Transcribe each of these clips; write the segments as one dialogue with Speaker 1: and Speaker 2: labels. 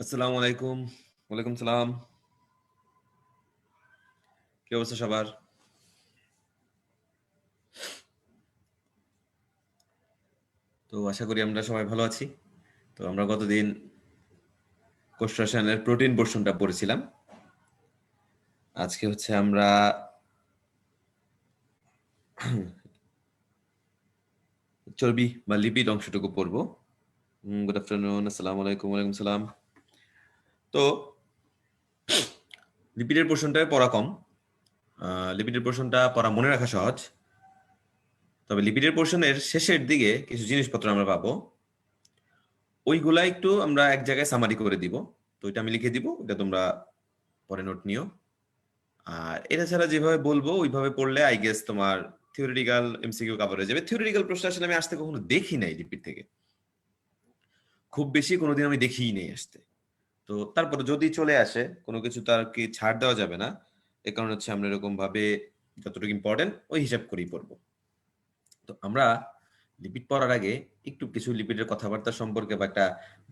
Speaker 1: আসসালামু আলাইকুম। ওয়ালাইকুম সালাম। কি অবস্থা সবার? তো আশা করি আমরা সবাই ভালো আছি। তো আমরা গতদিন কোষ রসায়নের প্রোটিন পোর্শনটা পড়েছিলাম। আজকে হচ্ছে আমরা চর্বি বা লিপিড অংশটুকু পড়বো। গুড আফটারনুন, আসসালামু আলাইকুম, ওয়ালাইকুম সালাম। তো লিপিডের পোর্শনটায় পড়া কম। লিপিডের পোর্শনটা পড়া মনে রাখা সহজ। তবে লিপিডের পোর্শনের শেষের দিকে কিছু জিনিসপত্র আমরা পাবো। ওইগুলা একটু আমরা এক জায়গায় সামারি করে দিব। তো এটা আমি লিখে দিব, এটা তোমরা পরে নোট নিও। আর এটা ছাড়া যেভাবে বলবো ওইভাবে পড়লে আই গেস তোমার থিওরিটিক্যাল এমসিকিউ কভার হয়ে যাবে। থিওরিটিক্যাল প্রশ্ন আসলে আমি আসতে কখনো দেখি নাই লিপিড থেকে, খুব বেশি কোনোদিন আমি দেখিই নেই আসতে। তো তারপরে যদি চলে আসে কোনো কিছু তার কি ছাড় দেওয়া যাবে না, এ কারণে হচ্ছে আমরা এরকম ভাবে যতটুকু ইম্পর্টেন্ট ওই হিসাব করেই পড়বো। তো আমরা লিপিড পড়ার আগে একটু কিছু লিপিডের কথাবার্তা সম্পর্কে বা একটা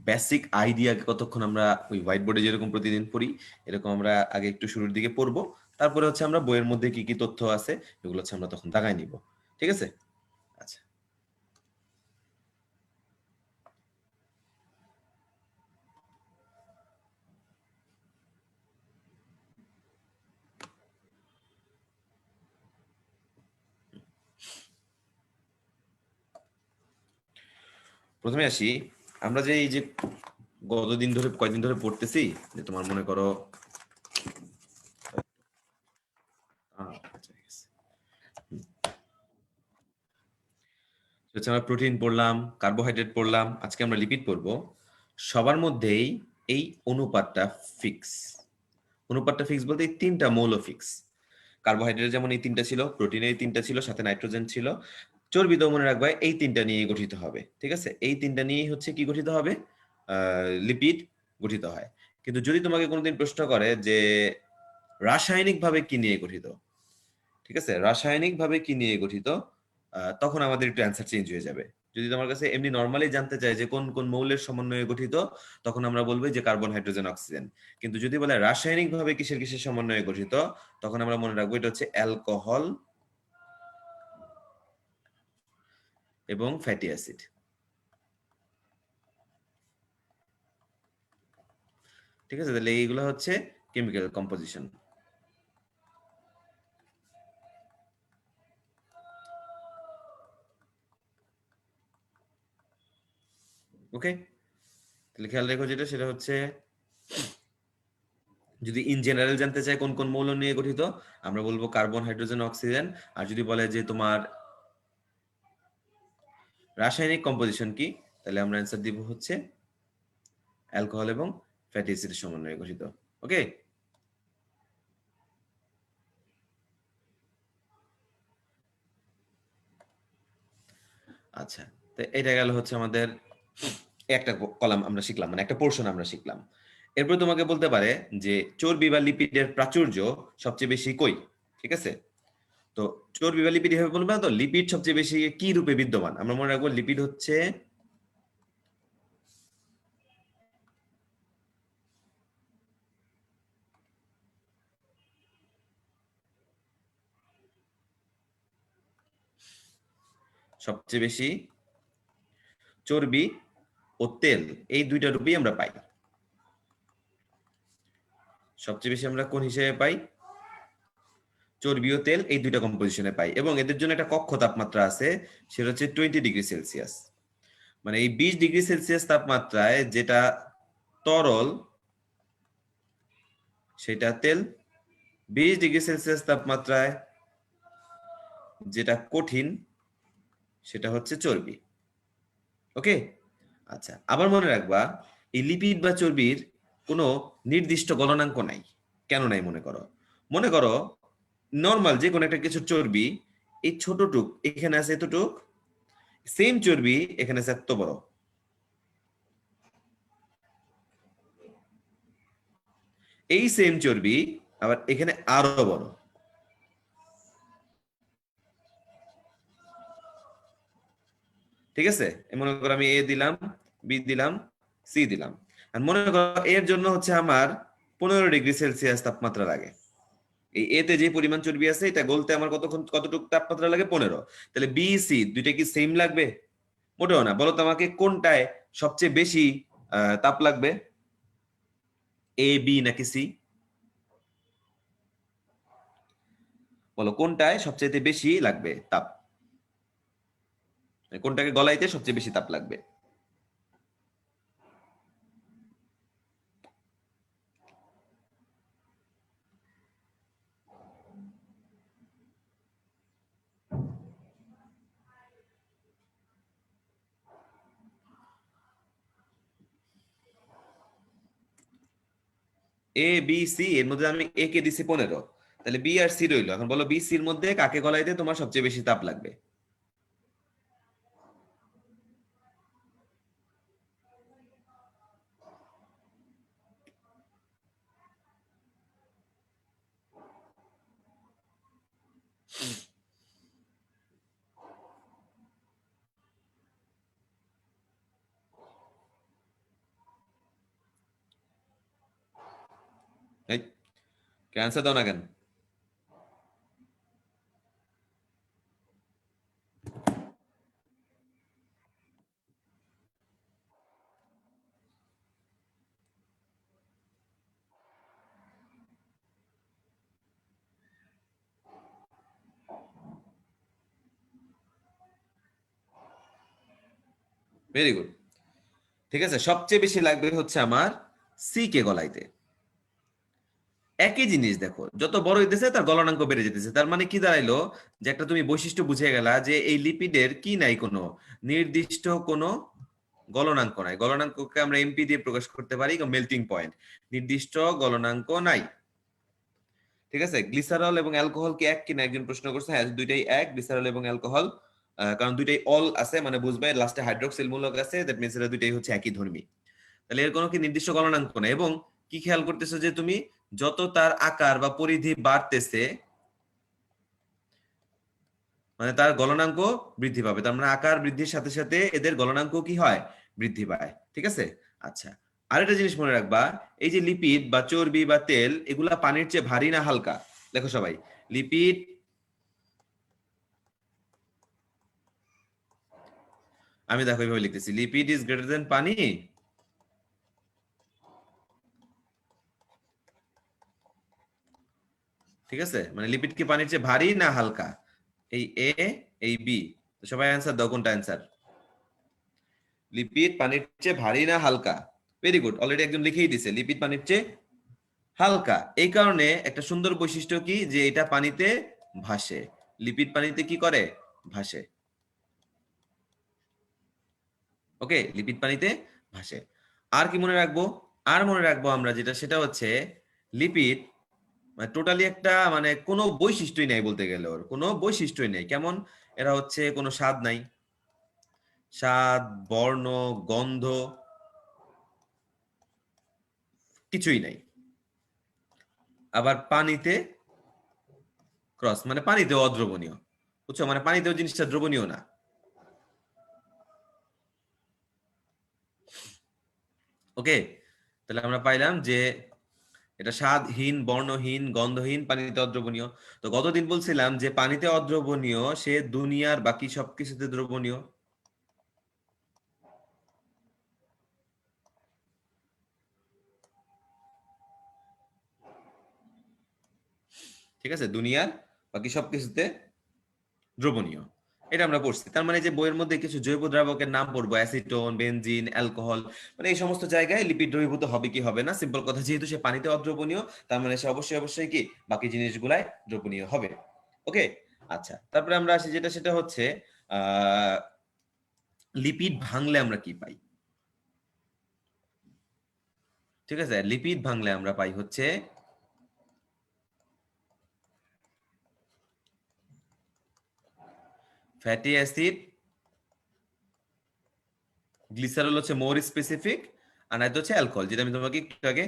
Speaker 1: বেসিক আইডিয়া কতক্ষণ আমরা ওই হোয়াইট বোর্ডে যেরকম প্রতিদিন পড়ি এরকম আমরা আগে একটু শুরুর দিকে পড়বো। তারপরে হচ্ছে আমরা বইয়ের মধ্যে কি কি তথ্য আছে এগুলো হচ্ছে আমরা তখন দাগায় নিব। ঠিক আছে? আচ্ছা, প্রথমে আসি। আমরা যে এই যে গতদিন ধরে কয়দিন ধরে পড়তেছি, যে তোমার মনে করো হচ্ছে আমরা প্রোটিন পড়লাম, কার্বোহাইড্রেট পড়লাম, আজকে আমরা লিপিড পড়বো। সবার মধ্যেই এই অনুপাতটা ফিক্স। অনুপাতটা ফিক্স বলতে এই তিনটা মৌল ফিক্স। কার্বোহাইড্রেট যেমন এই তিনটা ছিল, প্রোটিনের এই তিনটা ছিল, সাথে নাইট্রোজেন ছিল। চর্বি তো মনে রাখবা এই তিনটা নিয়ে গঠিত হবে। ঠিক আছে, এই তিনটা নিয়েই হচ্ছে কি গঠিত হবে, লিপিড গঠিত হয়। কিন্তু যদি তোমাকে কোনোদিন প্রশ্ন করে যে রাসায়নিক ভাবে কি নিয়ে গঠিত, ঠিক আছে, রাসায়নিক ভাবে কি নিয়ে গঠিত, তখন আমাদের একটু অ্যান্সার চেঞ্জ হয়ে যাবে। যদি তোমার কাছে এমনি নর্মালি জানতে চাই যে কোন কোন মৌলের সমন্বয়ে গঠিত, তখন আমরা বলবো যে কার্বন, হাইড্রোজেন, অক্সিজেন। কিন্তু যদি বলে রাসায়নিক ভাবে কিসের কিসের সমন্বয়ে গঠিত, তখন আমরা মনে রাখবো এটা হচ্ছে অ্যালকোহল এবং ফ্যাটি অ্যাসিড। ঠিক আছে, তাহলে এইগুলো হচ্ছে কেমিক্যাল কম্পোজিশন। ওকে, তাহলে খেয়াল রেখো যেটা সেটা হচ্ছে যদি ইন জেনারেল জানতে চাই কোন কোন মৌল নিয়ে গঠিত, আমরা বলবো কার্বন, হাইড্রোজেন, অক্সিজেন। আর যদি বলে যে তোমার রাসায়নিক কম্পোজিশন কি, তাহলে আমরা অ্যান্সার দিব হচ্ছে অ্যালকোহল এবং ফ্যাটি অ্যাসিডের সমন্বয়ে গঠিত। ওকে, আচ্ছা। তো এটা গেল হচ্ছে আমাদের একটা কলাম আমরা শিখলাম, মানে একটা পোর্শন আমরা শিখলাম। এরপর তোমাকে বলতে পারে যে চর্বি বা লিপিডের প্রাচুর্য সবচেয়ে বেশি কই। ঠিক আছে, তো চর্বি বা লিপিড এভাবে বলবো না, তো লিপিড সবচেয়ে বেশি কি রূপে বিদ্যমান। আমরা মনে রাখবো লিপিড হচ্ছে সবচেয়ে বেশি চর্বি ও তেল, এই দুইটা রূপেই আমরা পাই। সবচেয়ে বেশি আমরা কোন হিসেবে পাই, চর্বি ও তেল, এই দুইটা কম্পোজিশনে পাই। এবং এদের জন্য একটা কক্ষ তাপমাত্রা আছে, সেটা হচ্ছে 20°C। মানে এই 20°C তাপমাত্রায় যেটা তরল সেটা তেল, 20°C তাপমাত্রায় যেটা কঠিন সেটা হচ্ছে চর্বি। ওকে, আচ্ছা। আবার মনে রাখবা এই লিপিড বা চর্বির কোনো নির্দিষ্ট গলনাঙ্ক নাই। কেন নাই মনে করো, মনে করো নর্মাল যে কোনো একটা কিছুর চর্বি এই ছোটটুক এখানে আছে এতটুক, সেম চর্বি এখানে আছে এত বড়। এই সেম চর্বি আবার এখানে আরো বড়। ঠিক আছে, মনে করো আমি এ দিলাম, বি দিলাম, সি দিলাম। আর মনে করো এর জন্য হচ্ছে আমার 15 ডিগ্রি সেলসিয়াস তাপমাত্রা লাগে। এই এতে যে পরিমাণ চর্বি আছে এটা গলতে আমার কতটুকু তাপমাত্রা লাগে 15। তাহলে বি সি দুইটা কি সেম লাগবে? মোটেও না। বলো তো আমাকে কোনটায় সবচেয়ে বেশি তাপ লাগবে, এ বি নাকি সি? বলো কোনটায় সবচেয়ে বেশি লাগবে তাপ, কোনটাকে গলাইতে সবচেয়ে বেশি তাপ লাগবে? এ বি সি এর মধ্যে আমি এ কে দিছি 15, তাহলে বি আর সি রইলো। এখন বলো বি সির মধ্যে কাকে গলাইতে তোমার সবচেয়ে বেশি তাপ লাগবে? এই ক্যান্সার দাও না কেন? Very good. ঠিক আছে, সবচেয়ে বেশি লাগবে হচ্ছে আমার সি কে গলাইতে। একই জিনিস দেখো, যত বড় হইতেছে তার গলনাঙ্ক বেড়ে যেতেছে। তার মানে কি দাঁড়াইলো, যে একটা তুমি বৈশিষ্ট্য বুঝে গেলা যে এই লিপিডের কি নাই, কোনো নির্দিষ্ট কোনো গলনাঙ্ক নাই। গলনাঙ্ককে আমরা এমপি দিয়ে প্রকাশ করতে পারি, মেল্টিং পয়েন্ট। নির্দিষ্ট গলনাঙ্ক নাই। ঠিক আছে, গ্লিসারল এবং অ্যালকোহল কি এক কিনা একজন প্রশ্ন করছে। হ্যাঁ, দুইটাই এক, গ্লিসারল এবং অ্যালকোহল। কারণ দুইটাই অল আছে, মানে বুঝবে লাস্টে হাইড্রোক্সিল মূলক আছে, দ্যাট মিন্স এরা দুইটাই হচ্ছে একই ধর্মী। তাহলে এর কোনো কি নির্দিষ্ট গলনাঙ্ক নেই। এবং কি খেয়াল করতেছো যে তুমি, যত তার আকার বা পরিধি বাড়তেছে মানে তার গলনাঙ্ক বৃদ্ধি পাবে। তার মানে আকার বৃদ্ধির সাথে সাথে এদের গলনাঙ্ক কি হয়, বৃদ্ধি পায়। ঠিক আছে। আচ্ছা, আরেকটা জিনিস মনে রাখবা, এই যে লিপিড বা চর্বি বা তেল, এগুলা পানির চেয়ে ভারী না হালকা? দেখো সবাই, লিপিড, আমি দেখো এইভাবে লিখতেছি, লিপিড ইজ গ্রেটার দেন পানি। ঠিক আছে, মানে লিপিড কি পানির চেয়ে ভারী না হালকা? এই এ, এই বি। তো সবাই অ্যান্সার দাও, কোনটা অ্যান্সার? লিপিড পানির চেয়ে ভারী না হালকা? ভেরি গুড, অলরেডি একজন লিখেই দিছে লিপিড পানির চেয়ে হালকা। এই কারণে একটা সুন্দর বৈশিষ্ট্য কি, যে এটা পানিতে ভাসে। লিপিড পানিতে কি করে, ভাসে। ওকে, লিপিড পানিতে ভাসে। আর কি মনে রাখবো? আর মনে রাখবো আমরা যেটা, সেটা হচ্ছে লিপিড মানে টোটালি একটা, মানে কোনো বৈশিষ্ট্যই নাই বলতে গেলে, ওর কোনো বৈশিষ্ট্যই নেই। কেমন? এরা হচ্ছে কোনো স্বাদ নাই, স্বাদ, বর্ণ, গন্ধ, কিছুই নাই। আবার পানিতে ক্রস, মানে পানিতেও অদ্রবণীয়। বুঝছো, মানে পানিতেও জিনিসটা দ্রবণীয় না। ওকে, তাহলে আমরা পাইলাম যে এটা স্বাদহীন, বর্ণহীন, গন্ধহীন, পানিতে অদ্রবণীয়। তো গতদিন বলছিলাম যে পানিতে অদ্রবণীয় সে দুনিয়ার বাকি সবকিছুতে দ্রবণীয়। ঠিক আছে, দুনিয়ার বাকি সবকিছুতে দ্রবণীয়, এটা আমরা পড়ছি। তার মানে যে বইয়ের মধ্যে কিছু জৈব দ্রাবকের নাম পড়বো, অ্যাসিটোন, বেনজিন, অ্যালকোহল, মানে এই সমস্ত জায়গায় লিপিড দ্রবীভূত হবে কি হবে না, সিম্পল কথা, যেহেতু সে পানিতে অদ্রবণীয়, তার মানে সে অবশ্যই অবশ্যই কি বাকি জিনিসগুলাই দ্রবণীয় হবে। ওকে। আচ্ছা, তারপরে আমরা আসি যেটা, সেটা হচ্ছে আহ লিপিড ভাঙলে আমরা কি পাই? ঠিক আছে, লিপিড ভাঙলে আমরা পাই হচ্ছে ফ্যাটি অ্যাসিড, গ্লিসারল হচ্ছে মোর স্পেসিফিক, আর নয়তো হচ্ছে অ্যালকোহল, যেটা আমি তোমাকে একটু আগে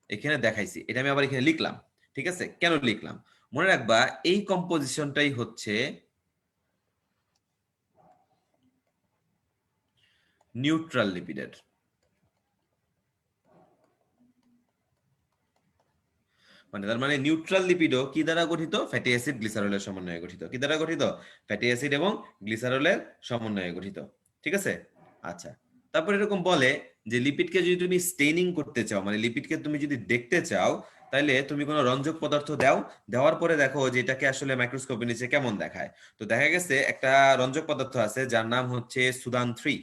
Speaker 1: এখানে দেখাইছি। এটা আমি আবার এখানে লিখলাম। ঠিক আছে, কেন লিখলাম? মনে রাখবা এই কম্পোজিশনটাই হচ্ছে নিউট্রাল লিপিডের। মানে তার মানে নিউট্রাল লিপিডও কি দ্বারা গঠিত? ফ্যাটি অ্যাসিড গ্লিসারলের সমন্বয়ে গঠিত। কি দ্বারা গঠিত? ফ্যাটি অ্যাসিড এবং গ্লিসারলের সমন্বয়ে গঠিত। ঠিক আছে? আচ্ছা, তারপর এরকম বলে যে লিপিডকে যদি তুমি স্টেইনিং করতে চাও, মানে লিপিডকে তুমি যদি দেখতে চাও, তাহলে তুমি কোনো রঞ্জক পদার্থ দাও, দেওয়ার পরে দেখো যে এটাকে আসলে মাইক্রোস্কোপের নিচে কেমন দেখায়। তো দেখা গেছে একটা রঞ্জক পদার্থ আছে যার নাম হচ্ছে সুদান 3।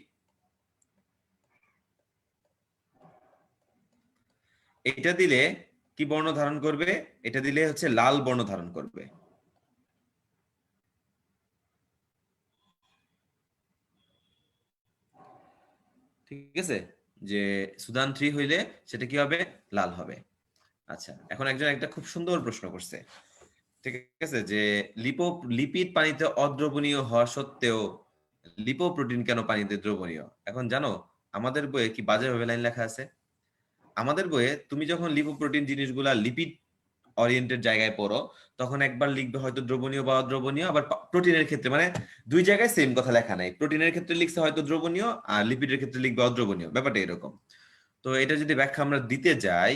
Speaker 1: এটা দিলে কি বর্ণ ধারণ করবে? এটা দিলে হচ্ছে লাল বর্ণ ধারণ করবে। ঠিক আছে, যে সুদান 3 হইলে সেটা কি হবে? লাল হবে। আচ্ছা, এখন একজন একটা খুব সুন্দর প্রশ্ন করছে। ঠিক আছে, যে লিপিড পানিতে অদ্রবণীয় হওয়া সত্ত্বেও লিপোপ্রোটিন কেন পানিতে দ্রবণীয়? এখন জানো আমাদের বইয়ে কি বাজে ভাবে লাইন লেখা আছে? আমাদের বইয়ে তুমি যখন লিপোপ্রোটিন জিনিসগুলা লিপিড ওরিয়েন্টেড জায়গায় পড়ো, তখন একবার লিখবে হয়তো দ্রবণীয় বা অদ্রবণীয়, আবার প্রোটিনের ক্ষেত্রে মানে দুই জায়গায় সেম কথা লেখা নাই। প্রোটিনের ক্ষেত্রে লিখছে হয়তো দ্রবণীয়, আর লিপিডের ক্ষেত্রে লিখবে অদ্রবণীয়। ব্যাপারটা এরকম। তো এটা যদি ব্যাখ্যা আমরা দিতে যাই,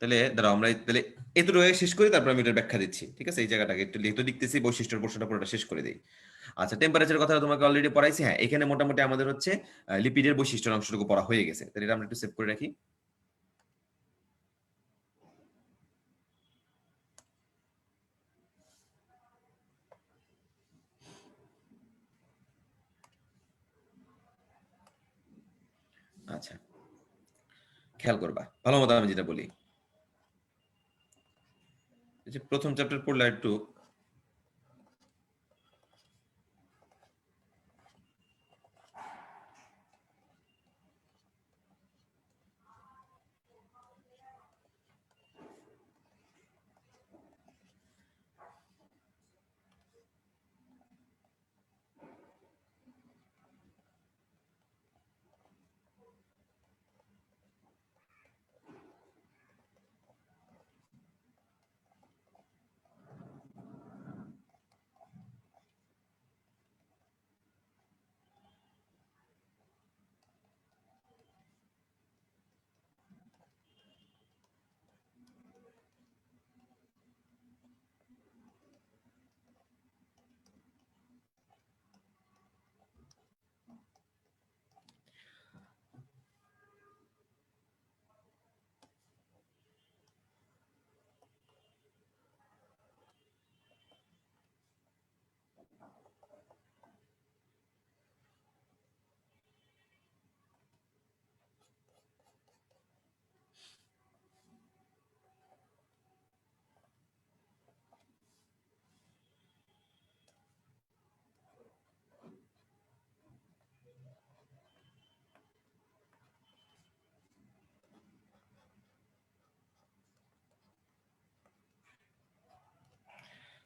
Speaker 1: তাহলে দাঁড়াও আমরা তাহলে এতটুকু শেষ করি, তারপর আমি এটার ব্যাখ্যা দিচ্ছি। ঠিক আছে, এই জায়গাটাকে একটু লিখতে লিখতেছি, বৈশিষ্ট্যের প্রশ্নটা পুরোটা শেষ করে দিই। আচ্ছা, টেম্পারেচারের কথা তোমাকে অলরেডি পড়াইছি। হ্যাঁ, এখানে মোটামুটি আমাদের হচ্ছে লিপিডের বৈশিষ্ট্যের অংশটুকু পড়া হয়ে গেছে। তাহলে এটা আমরা একটু সেভ করে রাখি। আচ্ছা, খেয়াল করবা ভালো মতো আমি যেটা বলি। এই যে প্রথম চ্যাপ্টার পড়লে একটু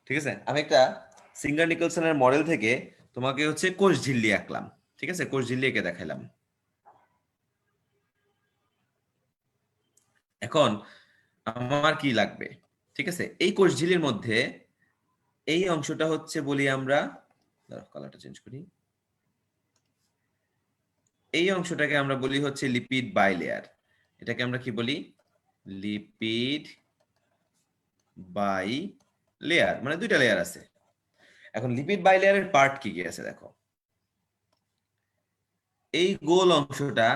Speaker 1: ঠিক আছে, আমি একটা সিঙ্গার নিকলসনের মডেল থেকে তোমাকে হচ্ছে কোষ ঝিল্লি আঁকলাম। ঠিক আছে, কোষ ঝিল্লি এঁকে দেখাইলাম। এখন আমার কি লাগবে? ঠিক আছে, এই কোষ ঝিল্লির মধ্যে এই অংশটা হচ্ছে বলি আমরা, কালারটা চেঞ্জ করি, এই অংশটাকে আমরা বলি হচ্ছে লিপিড বাইলেয়ার। এটাকে আমরা কি বলি? লিপিড বাই লেয়ার, মানে দুইটা লেয়ার আছে। এখন লিপিড বাই লেয়ারের পার্ট কি কি আছে দেখো। এই গোল অংশটা,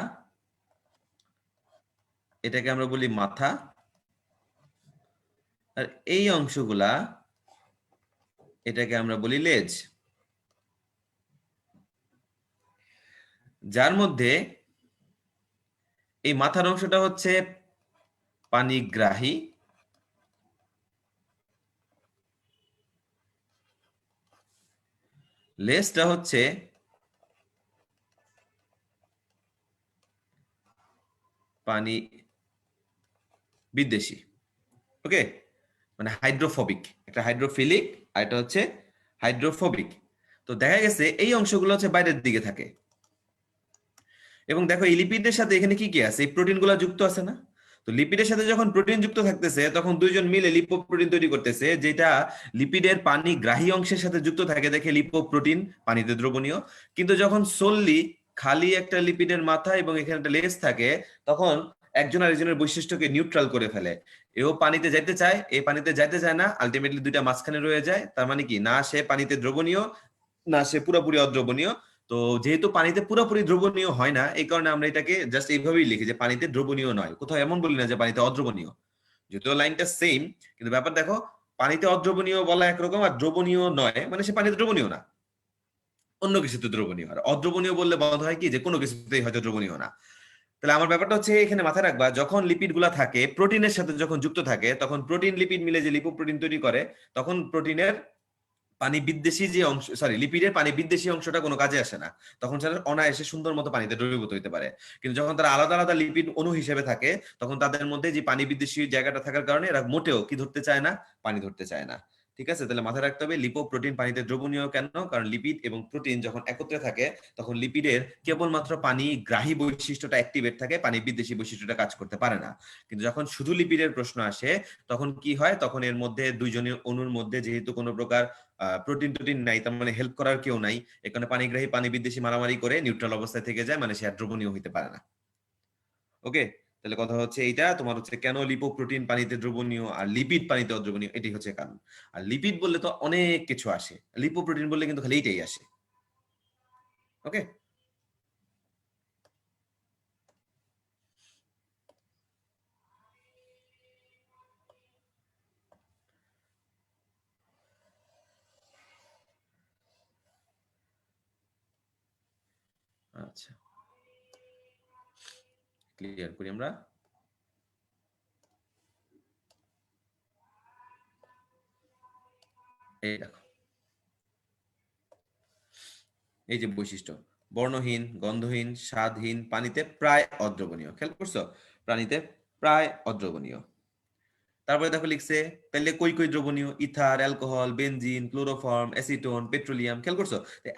Speaker 1: এটাকে আমরা বলি মাথা, আর এই অংশগুলা এটাকে আমরা বলি লেজ। যার মধ্যে এই মাথার অংশটা হচ্ছে পানিগ্রাহী, লেজটা হচ্ছে পানি বিদ্বেষী। ওকে, মানে হাইড্রোফোবিক, একটা হাইড্রোফিলিক আর এটা হচ্ছে হাইড্রোফোবিক। তো দেখা গেছে এই অংশগুলো হচ্ছে বাইরের দিকে থাকে। এবং দেখো এই লিপিডের সাথে এখানে কি কি আছে, এই প্রোটিনগুলো যুক্ত আছে না? তো লিপিডের সাথে যখন প্রোটিন যুক্ত থাকতেছে তখন দুইজন মিলে লিপোপ্রোটিন তৈরি করতেছে, যেটা লিপিডের পানি গ্রাহী অংশের সাথে যুক্ত থাকে দেখে লিপোপ্রোটিন, পানিতে দ্রবণীয়। কিন্তু যখন solely খালি একটা লিপিডের মাথা এবং এখানে একটা লেজ থাকে, তখন একজন আরেকজনের বৈশিষ্ট্যকে নিউট্রাল করে ফেলে। এও পানিতে যাইতে চায়, এ পানিতে যাইতে চায় না, আলটিমেটলি দুইটা মাঝখানে রয়ে যায়। তার মানে কি, না সে পানিতে দ্রবণীয়, না সে পুরোপুরি অদ্রবণীয়। তো যেহেতু পানিতে পুরোপুরি দ্রবণীয় হয় না, এই কারণে আমরা এটাকে জাস্ট এইভাবেই লিখি যে পানিতে দ্রবণীয় নয়। কোথাও এমন বলি না যে পানিতে অদ্রবণীয়, যদিও লাইনটা সেম, কিন্তু ব্যাপার দেখো, পানিতে অদ্রবণীয় বলা একরকম, আর দ্রবণীয় নয় মানে সে পানিতে দ্রবণীয় না, অন্য কিছুতে দ্রবণীয়। আর অদ্রবণীয় বললে বন্ধ হয় কি, যে কোনো কিছুতেই হয়তো দ্রবণীয় না। তাহলে আমার ব্যাপারটা হচ্ছে এখানে মাথায় রাখবা, যখন লিপিড গুলা থাকে প্রোটিনের সাথে যখন যুক্ত থাকে, তখন প্রোটিন লিপিড মিলে যে লিপোপ্রোটিন তৈরি করে, তখন প্রোটিনের পানি বিদ্বেষী যে অংশ, সরি, লিপিডের পানি বিদ্বেষী অংশটা কোনো কাজে আসে না, তখন সেটা অনায়াসে সুন্দর মতো পানিতে দ্রবীভূত হতে পারে। কিন্তু যখন তারা আলাদা আলাদা লিপিড অণু হিসেবে থাকে, তখন তাদের মধ্যে যে পানি বিদ্বেষী জায়গাটা থাকার কারণে এরা মোটেও কি ধরতে চায় না, পানি ধরতে চায় না। ঠিক আছে, তাহলে মাথায় রাখতে হবে লিপোপ্রোটিন পানিতে দ্রবণীয় কেন, কারণ লিপিড এবং প্রোটিন যখন একত্রে থাকে তখন লিপিডের কেবলমাত্র পানি গ্রাহী বৈশিষ্ট্যটা অ্যাক্টিভেট থাকে, পানি বিদ্বেষী বৈশিষ্ট্যটা কাজ করতে পারে না। কিন্তু যখন শুধু লিপিডের প্রশ্ন আসে, তখন কি হয়, তখন এর মধ্যে দুইজনের অণুর মধ্যে যেহেতু কোনো প্রকার প্রোটিন টোটিন নাই, তার মানে হেল্প করার কেউ নাই, এখানে পানিগ্রাহী পানি বিদ্বেষী মারামারি করে নিউট্রাল অবস্থায় থেকে যায়, মানে সে আর দ্রবণীয় হইতে পারে না। ওকে, তাহলে কথা হচ্ছে এইটা তোমার হচ্ছে কেন লিপোপ্রোটিন পানিতে দ্রবণীয় আর লিপিড পানিতে অদ্রবণীয়, এটাই হচ্ছে কারণ। আর লিপিড বললে তো অনেক কিছু আসে, লিপোপ্রোটিন বললে কিন্তু খালি এইটাই আসে। ওকে, আচ্ছা, ক্লিয়ার করি আমরা। এই দেখো, এই যে বৈশিষ্ট্য, বর্ণহীন, গন্ধহীন, স্বাদহীন, পানিতে প্রায় অদ্রবণীয়। খেয়াল করছো, প্রাণীতে প্রায় অদ্রবণীয়। তারপরে দেখো লিখছে, তাহলে কই কই দ্রবণীয়, ether, alcohol, benzene, chloroform, acetone, petroleum. খেয়াল করছো,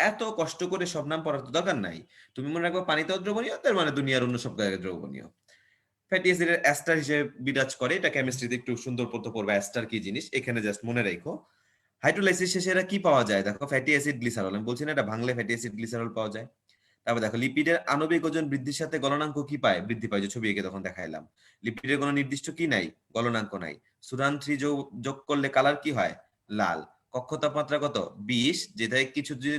Speaker 1: এত কষ্ট করে সব নাম পড়ার তো দরকার নাই। তুমি মনে রাখবে পানিতে দ্রবণীয়, তার মানে দুনিয়ার অন্য সব জায়গায় দ্রবণীয়। ফ্যাটি অ্যাসিডের অ্যাস্টার হিসেবে বিরাজ করে, এটা কেমিস্ট্রিতে একটু সুন্দর পড়তে পড়বে, অ্যাস্টার কি জিনিস এখানে জাস্ট মনে রাখো। হাইড্রোলাইসিস শেষে এরা কি পাওয়া যায়, দেখো ফ্যাটি অ্যাসিড গ্লিসারল, আমি বলছি না এটা ভাঙলে ফ্যাটি অ্যাসিড গ্লিসারল পাওয়া যায়। তারপর দেখো লিপিডের আণবিক ওজন বৃদ্ধির সাথে গলনাঙ্ক কি পায়, বৃদ্ধি পায়, যে ছবি এঁকে তখন দেখাইলাম। লিপিডের কোনো নির্দিষ্ট কি নাই, গলনাঙ্ক নাই। সুরান 3 যোগ করলে কালার কি হয়, লাল। কক্ষ তাপমাত্রা কত, 20, যেটা কিছু যে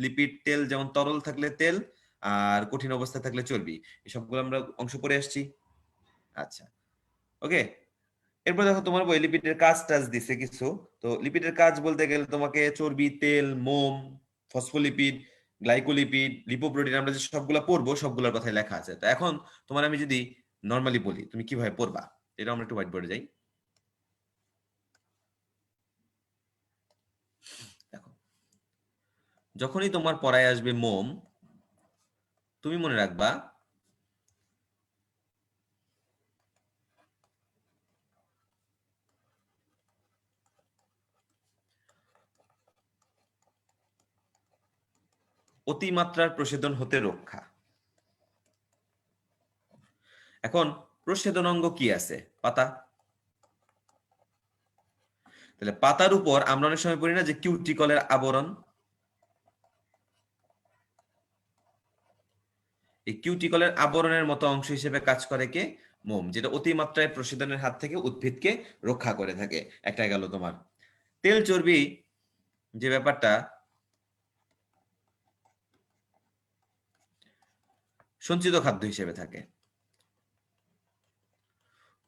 Speaker 1: লিপিড তেল, যেমন তরল থাকলে তেল আর কঠিন অবস্থায় থাকলে চর্বি, এই সবগুলো আমরা অংশ পড়ে আসছি। আচ্ছা, ওকে। এরপর দেখো তোমার বই লিপিডের কাজ টাজ দিছে কিছু। তো লিপিডের কাজ বলতে গেলে তোমাকে চর্বি, তেল, মোম, ফসফোলিপিড, গ্লাইকোলিপিড, লিপোপ্রোটিন, আমরা যে সবগুলা পড়বো সবগুলোর কথাই লেখা আছে। তো এখন তোমার আমি যদি নর্মালি বলি তুমি কিভাবে পড়বা, এটা আমরা একটু হোয়াইট বোর্ডে যাই। দেখো, যখনই তোমার পড়ায় আসবে মোম, তুমি মনে রাখবা অতিমাত্রার প্রশোধন হতে রক্ষা। এখন প্রশোধন অঙ্গ কি আছে, পাতা। তাহলে পাতার উপর আমরা অনেক সময় পড়ি না যে কিউটিকলের আবরণ, এই কিউটিকলের আবরণের মতো অংশ হিসেবে কাজ করে কে, মোম, যেটা অতিমাত্রায় প্রশোধনের হাত থেকে উদ্ভিদকে রক্ষা করে থাকে। একটা গেল তোমার। তেল চর্বি যে ব্যাপারটা, সঞ্চিত খাদ্য হিসেবে থাকে।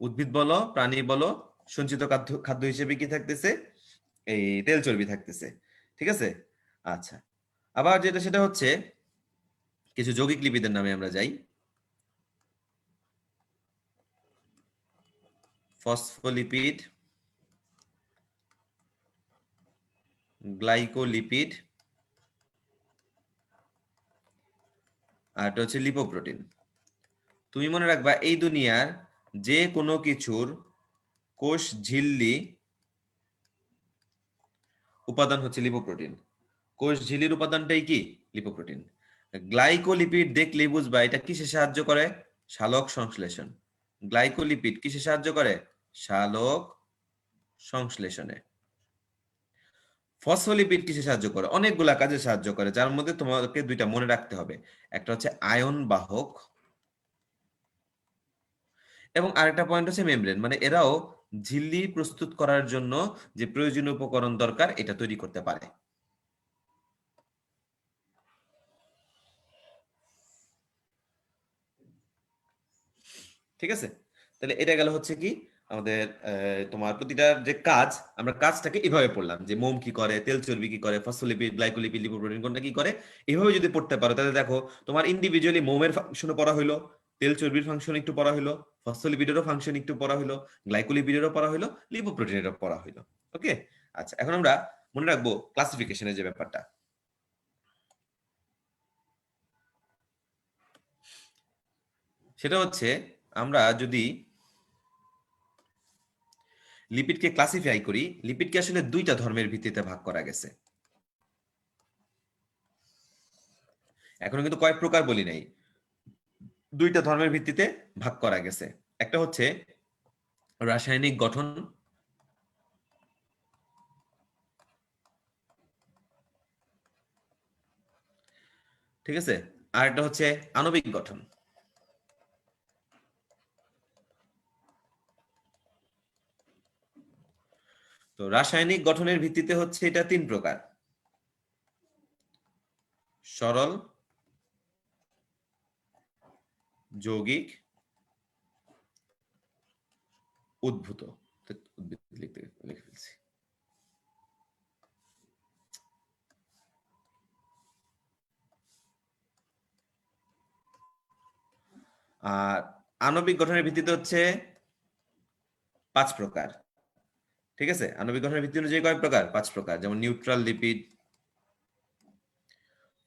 Speaker 1: উদ্ভিদ বলো প্রাণী বলো, সঞ্চিত খাদ্য খাদ্য হিসেবে কি থাকতেছে, এই তেল চর্বি থাকতেছে। ঠিক আছে, আচ্ছা। আবার যেটা সেটা হচ্ছে কিছু যৌগিক লিপিডের নামে আমরা যাই। ফসফোলিপিড, গ্লাইকোলিপিড, আর এটা হচ্ছে লিপোপ্রোটিন। তুমি মনে রাখবা এই দুনিয়ার যে কোনো কিছুর কোষ ঝিল্লি উপাদান হচ্ছে লিপোপ্রোটিন। কোষ ঝিল্লির উপাদানটাই কি? লিপোপ্রোটিন। গ্লাইকোলিপিড দেখলে বুঝবা এটা কিসে সাহায্য করে? সালোক সংশ্লেষণ। গ্লাইকোলিপিড কিসে সাহায্য করে? সালোক সংশ্লেষণে। ফসফোলিপিড কিসে সাহায্য করে? অনেকগুলা কাজে সাহায্য করে, যার মধ্যে তোমাকে দুইটা মনে রাখতে হবে। একটা হচ্ছে আয়ন বাহক, এবং আরেকটা পয়েন্ট হচ্ছে মেমব্রেন। মানে এরাও ঝিল্লি প্রস্তুত করার জন্য যে প্রয়োজনীয় উপকরণ দরকার এটা তৈরি করতে পারে। ঠিক আছে, তাহলে এটা গেল হচ্ছে কি আমাদের তোমার প্রতিটার যে কাজ, আমরা কাজটাকে এভাবে পড়লাম যে মোম কি করে, তেল চর্বি কি করে, ফসফোলিপিড, গ্লাইকোলিপিড, লিপোপ্রোটিন কোনটা কি করে। এভাবে যদি পড়তে পারো তাহলে দেখো তোমার ইন্ডিভিজুয়ালি মোমের ফাংশনও পড়া হইলো, তেল চর্বির ফাংশন একটু পড়া হইলো, ফসফোলিপিডেরও ফাংশন একটু পড়া হইলো, গ্লাইকোলিপিডেরও পড়া হইলো, লিপোপ্রোটিনেরও পড়া হইলো। ওকে, আচ্ছা এখন আমরা মনে রাখবো ক্লাসিফিকেশনের যে ব্যাপারটা। সেটা হচ্ছে আমরা যদি লিপিডকে ক্লাসিফাই করি, লিপিডকে আসলে দুইটা ধর্মের ভিত্তিতে ভাগ করা গেছে। এখনো কিন্তু কয়েক প্রকার বলি নাই, দুইটা ধর্মের ভিত্তিতে ভাগ করা গেছে। একটা হচ্ছে রাসায়নিক গঠন, ঠিক আছে, আর একটা হচ্ছে আণবিক গঠন। তো রাসায়নিক গঠনের ভিত্তিতে হচ্ছে এটা তিন প্রকার: সরল, যৌগিক, উদ্ভূত। উদ্ভিদ লিখে ফেলছি। আর আণবিক গঠনের ভিত্তিতে হচ্ছে 5 প্রকার। ঠিক আছে, আণবিক গঠনের ভিত্তি অনুযায়ী কয় প্রকার? 5 প্রকার। যেমন নিউট্রাল লিপিড,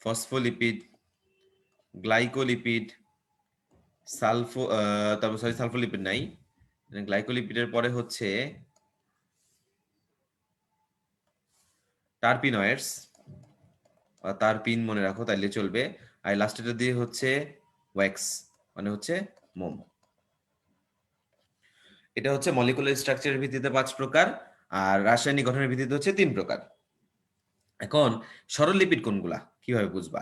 Speaker 1: ফসফোলিপিড, গ্লাইকোলিপিড, তারপর সরি সালফোলিপিড নাই, গ্লাইকোলিপিডের পরে হচ্ছে টারপিনয়েডস, টারপিন মনে রাখো তাইলে চলবে। আর লাস্টেটা দিয়ে হচ্ছে ওয়্যাক্স, মানে হচ্ছে মোম। এটা হচ্ছে মলিকুলার স্ট্রাকচারের ভিত্তিতে 5 প্রকার, আর রাসায়নিক গঠনের ভিত্তিতে হচ্ছে 3 প্রকার। এখন সরল লিপিড কোনগুলা কিভাবে বুঝবা?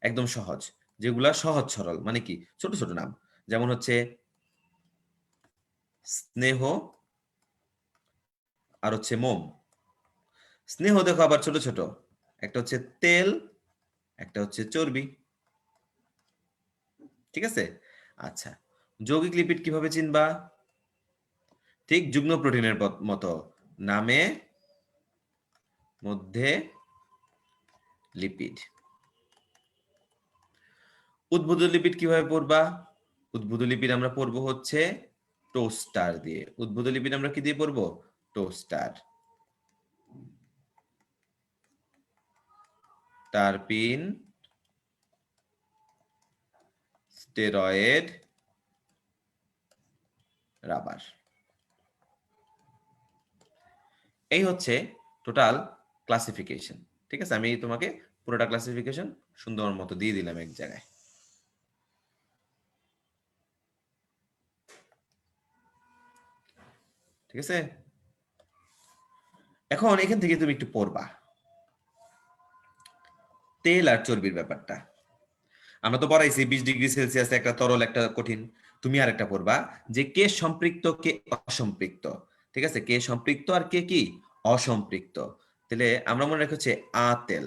Speaker 1: একদম সহজ, যেগুলা সহজ সরল, মানে কি ছোট ছোট নাম, যেমন হচ্ছে স্নেহ আর হচ্ছে মোম। স্নেহ দেখো আবার ছোট ছোট, একটা হচ্ছে তেল, একটা হচ্ছে চর্বি। ঠিক আছে, আচ্ছা যৌগিক লিপিড কিভাবে চিনবা? ঠিক যুগ্ম প্রোটিনের মতো, নামে মধ্যে লিপিড। উদ্ভূত লিপিড কিভাবে পড়বা? উদ্ভূত লিপিড আমরা পড়বো হচ্ছে টোস্টার দিয়ে। উদ্ভূত লিপিড আমরা কি দিয়ে পড়বো? টোস্টার। Terpene, steroid, rubber. এই হচ্ছে টোটাল ক্লাসিফিকেশন। ঠিক আছে, আমি তোমাকে পুরোটা ক্লাসিফিকেশন সুন্দর মতো দিয়ে দিলাম এক জায়গায়। ঠিক আছে, এখন এখান থেকে তুমি একটু পড়বা তেল আর চর্বির ব্যাপারটা। আমরা তো পড়াইছি 20 ডিগ্রি সেলসিয়াস একটা তরল একটা কঠিন। তুমি আর একটা পড়বা যে কে সম্পৃক্ত কে অসম্পৃক্ত। ঠিক আছে, কে সম্পৃক্ত আর কে কি অসম্পৃক্ত। তাহলে আমরা মনে রাখি হচ্ছে তেল।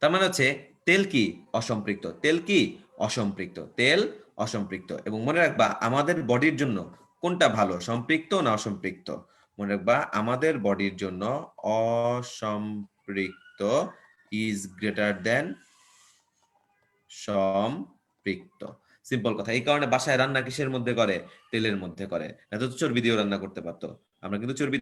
Speaker 1: তার মানে হচ্ছে তেল কি অসম্পৃক্ত, তেল কি অসম্পৃক্ত, তেল অসম্পৃক্ত। এবং মনে রাখবা আমাদের বডির জন্য কোনটা ভালো, সম্পৃক্ত না অসম্পৃক্ত? মনে রাখবা আমাদের বডির জন্য অসম্পৃক্ত ইজ গ্রেটার দেন সম্পৃক্ত। সিম্পল কথা। এই কারণে বাসায় রান্না কিসের মধ্যে করে? তেলের মধ্যে করে, না তো চর্বি দিয়েও রান্না করতে পারতো। আমরা কিন্তু চর্বি